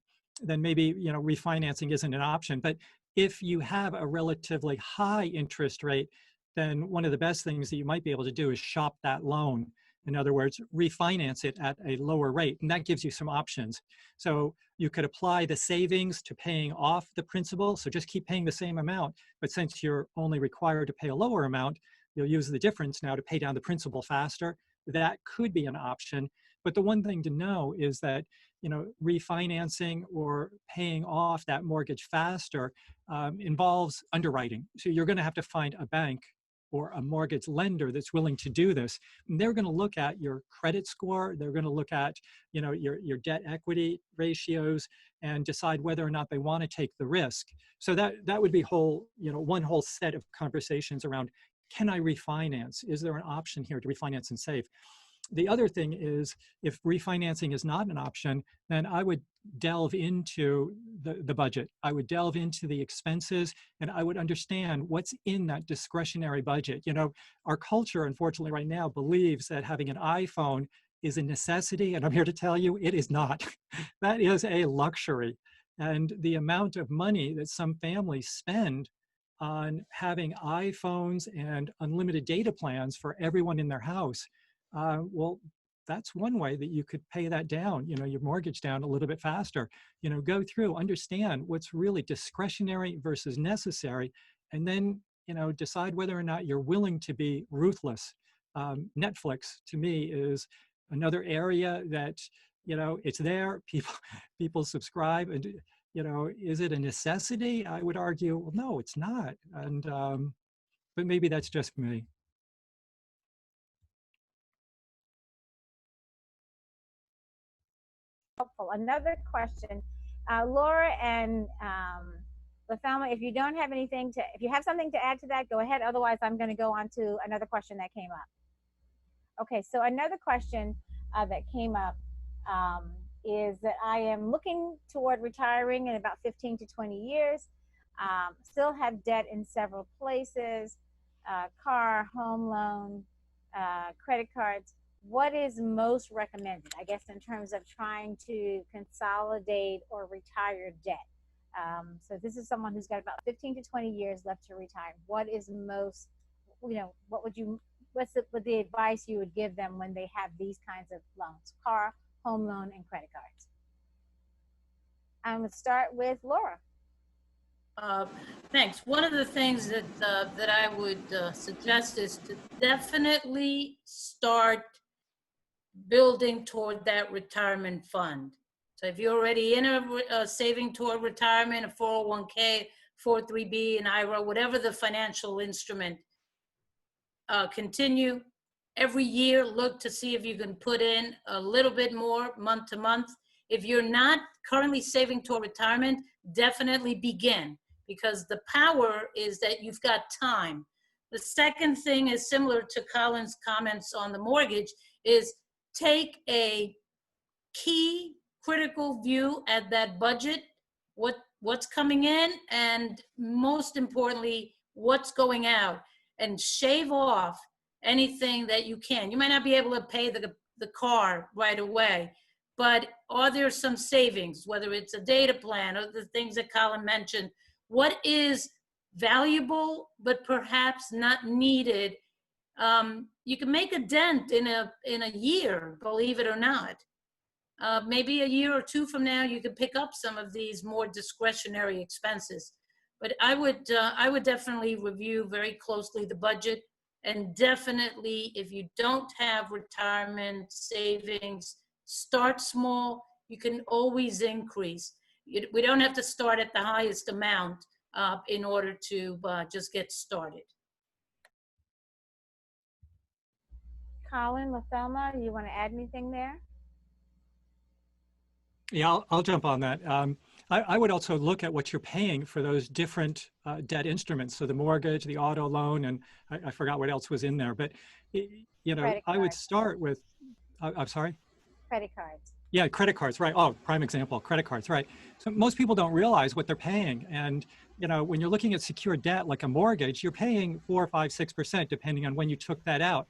maybe refinancing isn't an option. But if you have a relatively high interest rate, then one of the best things that you might be able to do is shop that loan. In other words, refinance it at a lower rate, and that gives you some options. So you could apply the savings to paying off the principal, so just keep paying the same amount, but since you're only required to pay a lower amount, you'll use the difference now to pay down the principal faster. That could be an option, but the one thing to know is that refinancing or paying off that mortgage faster involves underwriting. So you're going to have to find a bank or a mortgage lender that's willing to do this. And they're going to look at your credit score. They're going to look at your debt equity ratios and decide whether or not they want to take the risk. So that would be one whole set of conversations around, can I refinance? Is there an option here to refinance and save? The other thing is, if refinancing is not an option, then I would delve into the budget. I would delve into the expenses, and I would understand what's in that discretionary budget. Our culture, unfortunately, right now believes that having an iPhone is a necessity, and I'm here to tell you it is not. That is a luxury. And the amount of money that some families spend on having iPhones and unlimited data plans for everyone in their house, well, that's one way that you could pay that down, your mortgage down a little bit faster. Go through, understand what's really discretionary versus necessary, and then, decide whether or not you're willing to be ruthless. Netflix, to me, is another area that, it's there, people subscribe, and, is it a necessity? I would argue, well, no, it's not. And, but maybe that's just me. Helpful. Another question, Laura and LaThelma, if you have something to add to that, go ahead. Otherwise, I'm going to go on to another question that came up. Okay, so another question that came up is that I am looking toward retiring in about 15 to 20 years. Still have debt in several places, car, home loan, credit cards. What is most recommended, I guess, in terms of trying to consolidate or retire debt? So this is someone who's got about 15 to 20 years left to retire. What is most, what's the advice you would give them when they have these kinds of loans, car, home loan, and credit cards? I'm going to start with Laura. Thanks. One of the things that I would suggest is to definitely start building toward that retirement fund. So if you're already in a saving toward retirement, a 401k, 403b, an IRA, whatever the financial instrument, continue every year, look to see if you can put in a little bit more month to month. If you're not currently saving toward retirement, definitely begin, because the power is that you've got time. The second thing is similar to Colin's comments on the mortgage, is take a key critical view at that budget, what's coming in, and most importantly, what's going out, and shave off anything that you can. You might not be able to pay the car right away, but are there some savings, whether it's a data plan or the things that Colin mentioned? What is valuable but perhaps not needed? You can make a dent in a year, believe it or not. Maybe a year or two from now, you could pick up some of these more discretionary expenses. But I would definitely review very closely the budget, and definitely, if you don't have retirement savings, start small. You can always increase. We don't have to start at the highest amount in order to just get started. Colin, LaThelma, you want to add anything there? Yeah, I'll jump on that. I would also look at what you're paying for those different debt instruments. So the mortgage, the auto loan, and I forgot what else was in there. But, you know, Credit I would cards. start with, I'm sorry? Credit cards. Yeah, credit cards, right. Oh, prime example, credit cards, right. So most people don't realize what they're paying. And, you know, when you're looking at secured debt like a mortgage, you're paying 4, 5, 6%, depending on when you took that out.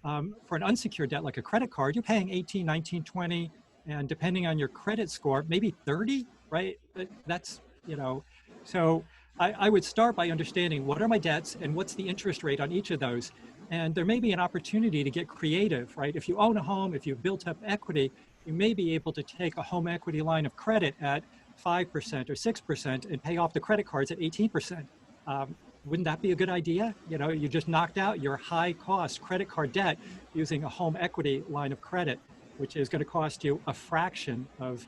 For an unsecured debt like a credit card, you're paying 18, 19, 20, and depending on your credit score, maybe 30, right? That's, you know, so I would start by understanding what are my debts and what's the interest rate on each of those. And there may be an opportunity to get creative, right? If you own a home, if you've built up equity, you may be able to take a home equity line of credit at 5% or 6% and pay off the credit cards at 18%. Wouldn't that be a good idea? You know, you just knocked out your high cost credit card debt using a home equity line of credit, which is going to cost you a fraction of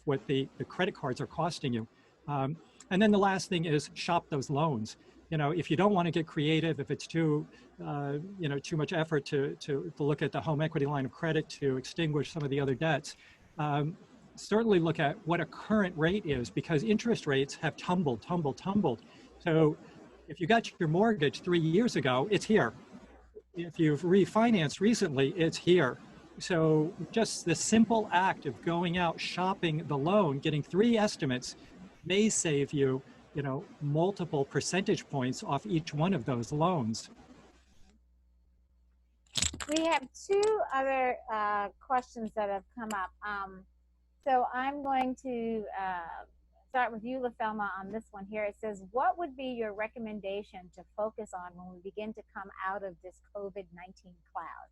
what the credit cards are costing you. And then the last thing is shop those loans. You know, if you don't want to get creative, if it's too, you know, too much effort to look at the home equity line of credit to extinguish some of the other debts, certainly look at what a current rate is, because interest rates have tumbled. So if you got your mortgage 3 years ago, it's here. If you've refinanced recently, it's here. So just the simple act of going out shopping the loan, getting 3 estimates, may save you, you know, multiple percentage points off each one of those loans. We have 2 other questions that have come up. So I'm going to start with you, LaThelma, on this one here. It says, what would be your recommendation to focus on when we begin to come out of this COVID-19 cloud?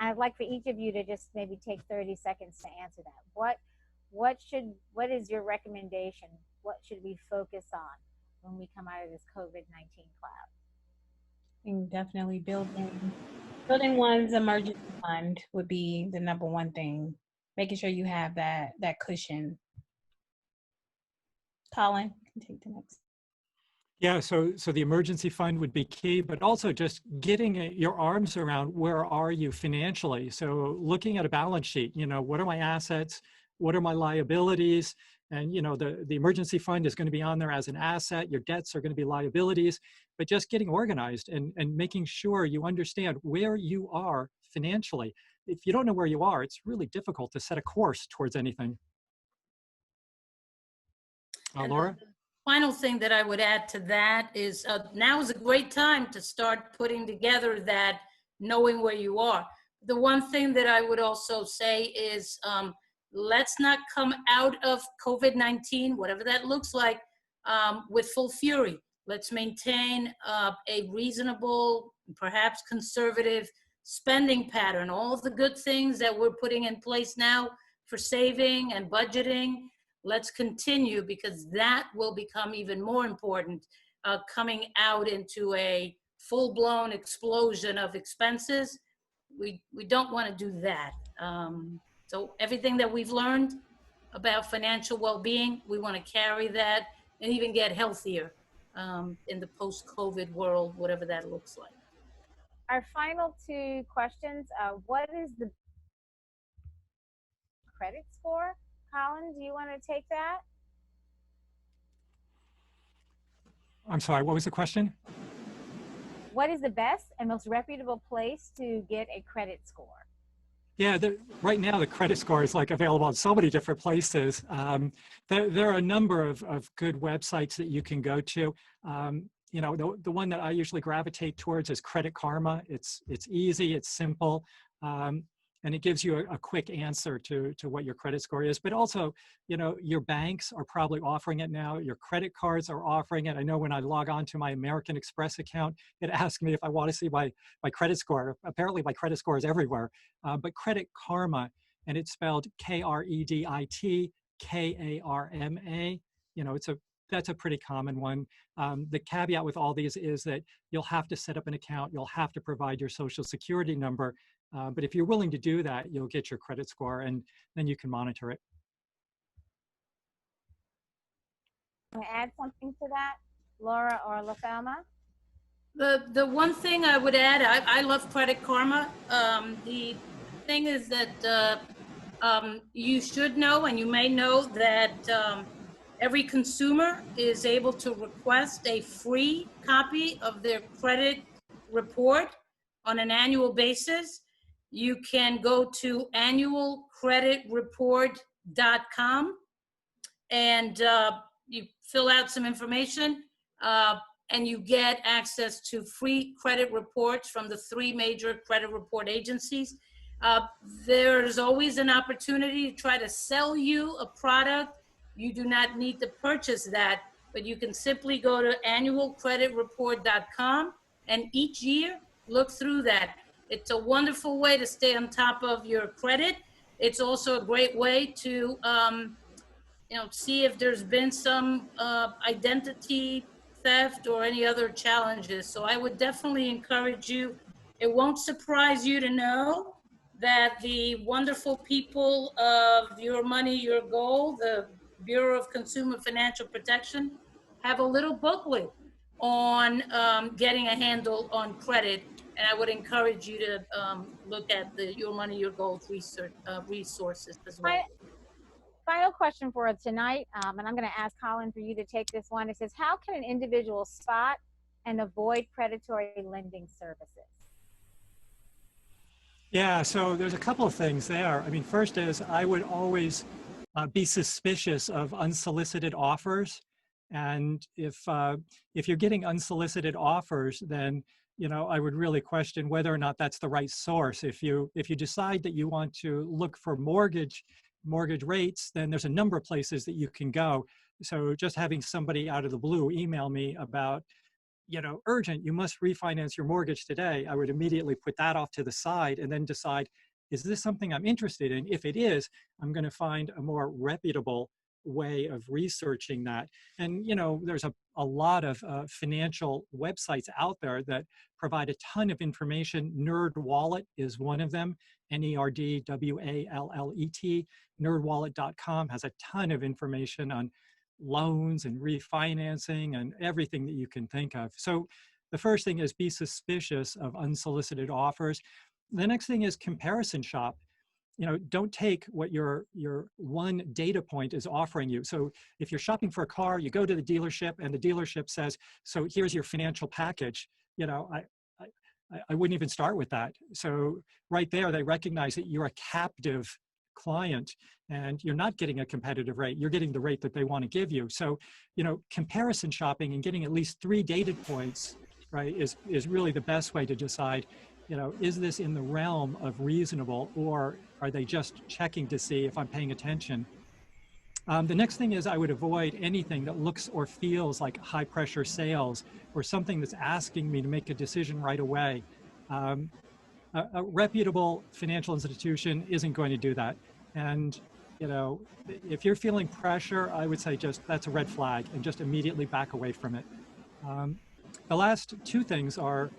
I'd like for each of you to just maybe take 30 seconds to answer that. What is your recommendation? What should we focus on when we come out of this COVID-19 cloud? I think definitely building one's emergency fund would be the number one thing. Making sure you have that cushion. Colin, can take the next. Yeah, so the emergency fund would be key, but also just getting your arms around where are you financially. So looking at a balance sheet, you know, what are my assets? What are my liabilities? And, you know, the emergency fund is going to be on there as an asset. Your debts are going to be liabilities, but just getting organized and making sure you understand where you are financially. If you don't know where you are, it's really difficult to set a course towards anything. Laura? Final thing that I would add to that is now is a great time to start putting together that knowing where you are. The one thing that I would also say is let's not come out of COVID-19, whatever that looks like, with full fury. Let's maintain a reasonable, perhaps conservative spending pattern. All the good things that we're putting in place now for saving and budgeting, let's continue, because that will become even more important coming out into a full-blown explosion of expenses. We don't want to do that. So everything that we've learned about financial well-being, we want to carry that and even get healthier in the post-COVID world, whatever that looks like. Our final 2 questions. What is the credit score? Colin, do you want to take that? I'm sorry, what was the question? What is the best and most reputable place to get a credit score? Yeah, right now the credit score is like available in so many different places. There are a number of good websites that you can go to. You know, the one that I usually gravitate towards is Credit Karma. It's easy, it's simple, and it gives you a quick answer to what your credit score is. But also, you know, your banks are probably offering it now. Your credit cards are offering it. I know when I log on to my American Express account, it asks me if I want to see my credit score. Apparently my credit score is everywhere. But Credit Karma, and it's spelled KREDIT KARMA. You know, that's a pretty common one. The caveat with all these is that you'll have to set up an account. You'll have to provide your social security number. But if you're willing to do that, you'll get your credit score, and then you can monitor it. Want to add something to that, Laura or LaThelma? The one thing I would add, I love Credit Karma. The thing is that You should know, and you may know that every consumer is able to request a free copy of their credit report on an annual basis. You can go to annualcreditreport.com and you fill out some information and you get access to free credit reports from the 3 major credit report agencies. There's always an opportunity to try to sell you a product. You do not need to purchase that, but you can simply go to annualcreditreport.com and each year look through that. It's a wonderful way to stay on top of your credit. It's also a great way to see if there's been some identity theft or any other challenges. So I would definitely encourage you. It won't surprise you to know that the wonderful people of Your Money, Your Goal, the Bureau of Consumer Financial Protection, have a little booklet on getting a handle on credit. And I would encourage you to look at the Your Money, Your Goal resources as well. Final question for tonight, and I'm going to ask Colin for you to take this one. It says, how can an individual spot and avoid predatory lending services? Yeah, so there's a couple of things there. I mean, first is I would always be suspicious of unsolicited offers. And if you're getting unsolicited offers, then I would really question whether or not that's the right source. If you decide that you want to look for mortgage rates, then there's a number of places that you can go. So just having somebody out of the blue email me about, urgent, you must refinance your mortgage today, I would immediately put that off to the side and then decide, is this something I'm interested in? If it is, I'm going to find a more reputable way of researching that. And, there's a lot of financial websites out there that provide a ton of information. NerdWallet is one of them, NERDWALLET. NerdWallet.com has a ton of information on loans and refinancing and everything that you can think of. So the first thing is be suspicious of unsolicited offers. The next thing is comparison shop. Don't take what your one data point is offering you. So if you're shopping for a car, you go to the dealership and the dealership says, so here's your financial package. I wouldn't even start with that. So right there, they recognize that you're a captive client and you're not getting a competitive rate. You're getting the rate that they want to give you. So, comparison shopping and getting at least 3 data points, right, is really the best way to decide, is this in the realm of reasonable, or are they just checking to see if I'm paying attention? The next thing is I would avoid anything that looks or feels like high pressure sales or something that's asking me to make a decision right away. A reputable financial institution isn't going to do that. And, if you're feeling pressure, I would say that's a red flag and just immediately back away from it. The last 2 things are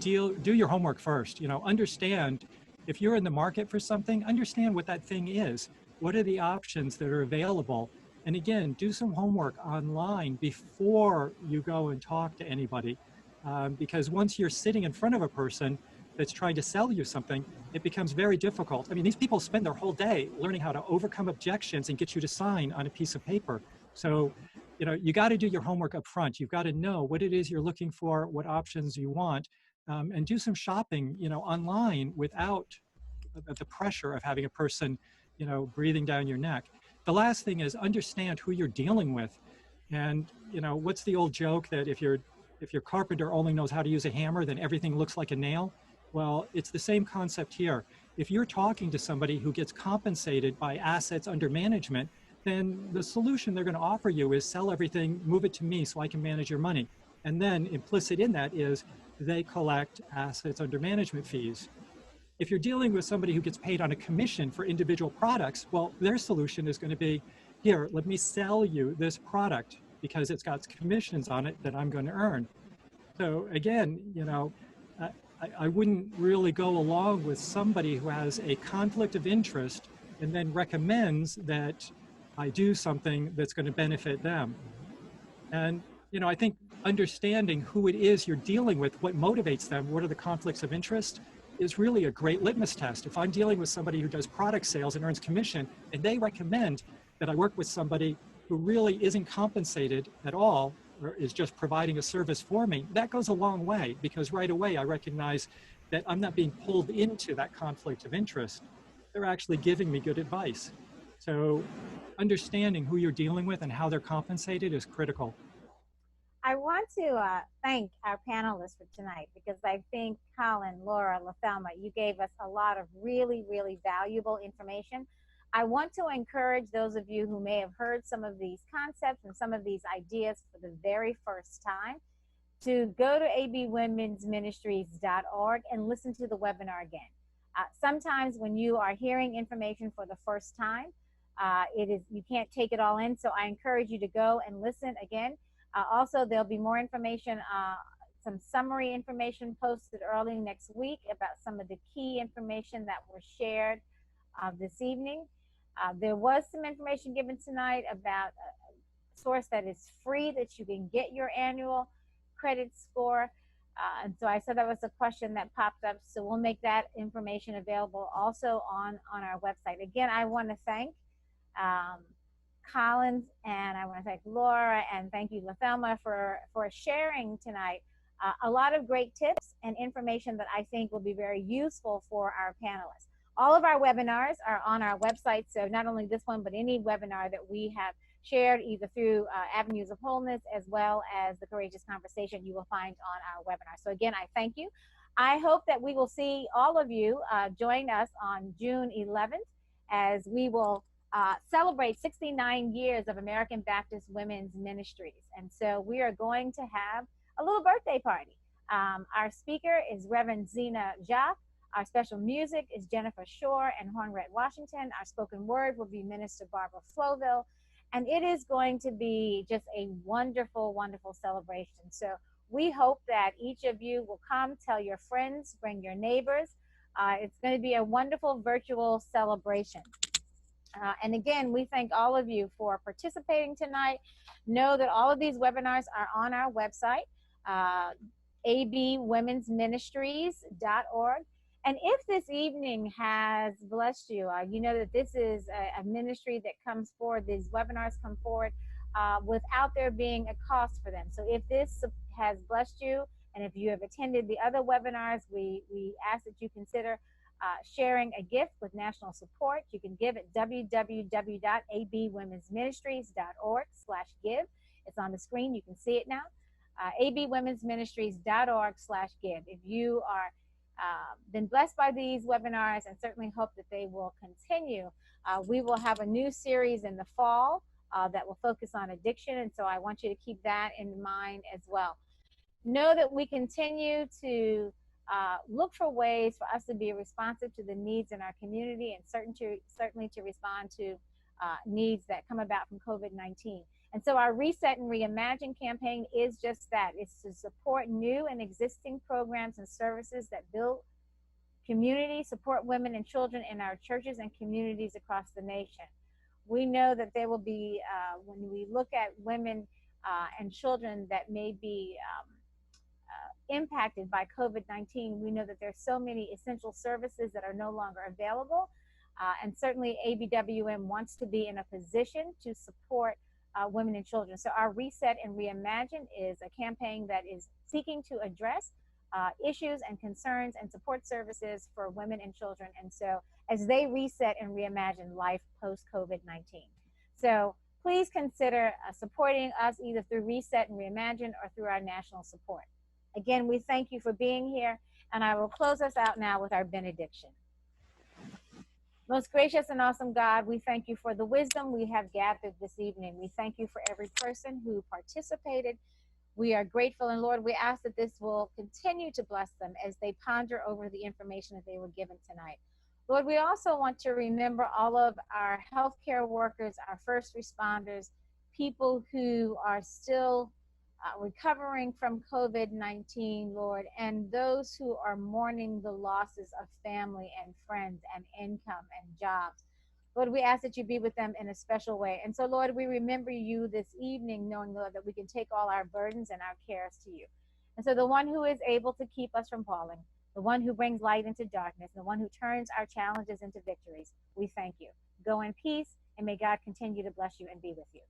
do your homework first. Understand if you're in the market for something, understand what that thing is. What are the options that are available? And again, do some homework online before you go and talk to anybody. Because once you're sitting in front of a person that's trying to sell you something, it becomes very difficult. I mean, these people spend their whole day learning how to overcome objections and get you to sign on a piece of paper. So, you got to do your homework up front. You've got to know what it is you're looking for, what options you want, and do some shopping, online without the pressure of having a person, breathing down your neck. The last thing is understand who you're dealing with. And, what's the old joke that if your carpenter only knows how to use a hammer, then everything looks like a nail? Well, it's the same concept here. If you're talking to somebody who gets compensated by assets under management, then the solution they're going to offer you is sell everything, move it to me so I can manage your money. And then implicit in that is they collect assets under management fees. If you're dealing with somebody who gets paid on a commission for individual products, well, their solution is going to be, here, let me sell you this product because it's got commissions on it that I'm going to earn. So again, I wouldn't really go along with somebody who has a conflict of interest and then recommends that I do something that's going to benefit them. And, I think understanding who it is you're dealing with, what motivates them, what are the conflicts of interest, is really a great litmus test. If I'm dealing with somebody who does product sales and earns commission, and they recommend that I work with somebody who really isn't compensated at all, or is just providing a service for me, that goes a long way, because right away I recognize that I'm not being pulled into that conflict of interest. They're actually giving me good advice. So understanding who you're dealing with and how they're compensated is critical. I want to thank our panelists for tonight, because I think Colin, Laura, LaThelma, you gave us a lot of really, really valuable information. I want to encourage those of you who may have heard some of these concepts and some of these ideas for the very first time to go to abwomensministries.org and listen to the webinar again. Sometimes when you are hearing information for the first time, you can't take it all in, so I encourage you to go and listen again. Also, there'll be more information, some summary information posted early next week about some of the key information that was shared this evening. There was some information given tonight about a source that is free that you can get your annual credit score. And so I said that was a question that popped up. So we'll make that information available also on our website. Again, I want to thank Collins, and I want to thank Laura, and thank you, LaThelma, for sharing tonight a lot of great tips and information that I think will be very useful for our panelists. All of our webinars are on our website, so not only this one, but any webinar that we have shared either through Avenues of Wholeness as well as the Courageous Conversation, you will find on our webinar. So again, I thank you. I hope that we will see all of you join us on June 11th as we will celebrate 69 years of American Baptist Women's Ministries. And so we are going to have a little birthday party. Our speaker is Reverend Zena Jacques. Our special music is Jennifer Shore and Hornret Washington. Our spoken word will be Minister Barbara Flowville. And it is going to be just a wonderful, wonderful celebration. So we hope that each of you will come, tell your friends, bring your neighbors. It's going to be a wonderful virtual celebration. And again, we thank all of you for participating tonight. Know that all of these webinars are on our website, abwomensministries.org. And if this evening has blessed you, you know that this is a ministry that comes forward, these webinars come forward without there being a cost for them. So if this has blessed you, and if you have attended the other webinars, we ask that you consider sharing a gift with national support. You can give at www.abwomensministries.org/give. It's on the screen. You can see it now. abwomensministries.org/give. If you are been blessed by these webinars and certainly hope that they will continue, we will have a new series in the fall that will focus on addiction. And so I want you to keep that in mind as well. Know that we continue to look for ways for us to be responsive to the needs in our community, and certainly to respond to needs that come about from COVID-19. And so our Reset and Reimagine campaign is just that. It's to support new and existing programs and services that build community, support women and children in our churches and communities across the nation. We know that there will be, when we look at women and children that may be impacted by COVID-19, we know that there's so many essential services that are no longer available. And certainly ABWM wants to be in a position to support women and children. So our Reset and Reimagine is a campaign that is seeking to address issues and concerns and support services for women and children. And so as they reset and reimagine life post-COVID-19. So please consider supporting us either through Reset and Reimagine or through our national support. Again, we thank you for being here, and I will close us out now with our benediction. Most gracious and awesome God, we thank you for the wisdom we have gathered this evening. We thank you for every person who participated. We are grateful, and Lord, we ask that this will continue to bless them as they ponder over the information that they were given tonight. Lord, we also want to remember all of our healthcare workers, our first responders, people who are still recovering from COVID-19, Lord, and those who are mourning the losses of family and friends and income and jobs. Lord, we ask that you be with them in a special way. And so, Lord, we remember you this evening, knowing, Lord, that we can take all our burdens and our cares to you. And so the one who is able to keep us from falling, the one who brings light into darkness, the one who turns our challenges into victories. We thank you. Go in peace, and may God continue to bless you and be with you.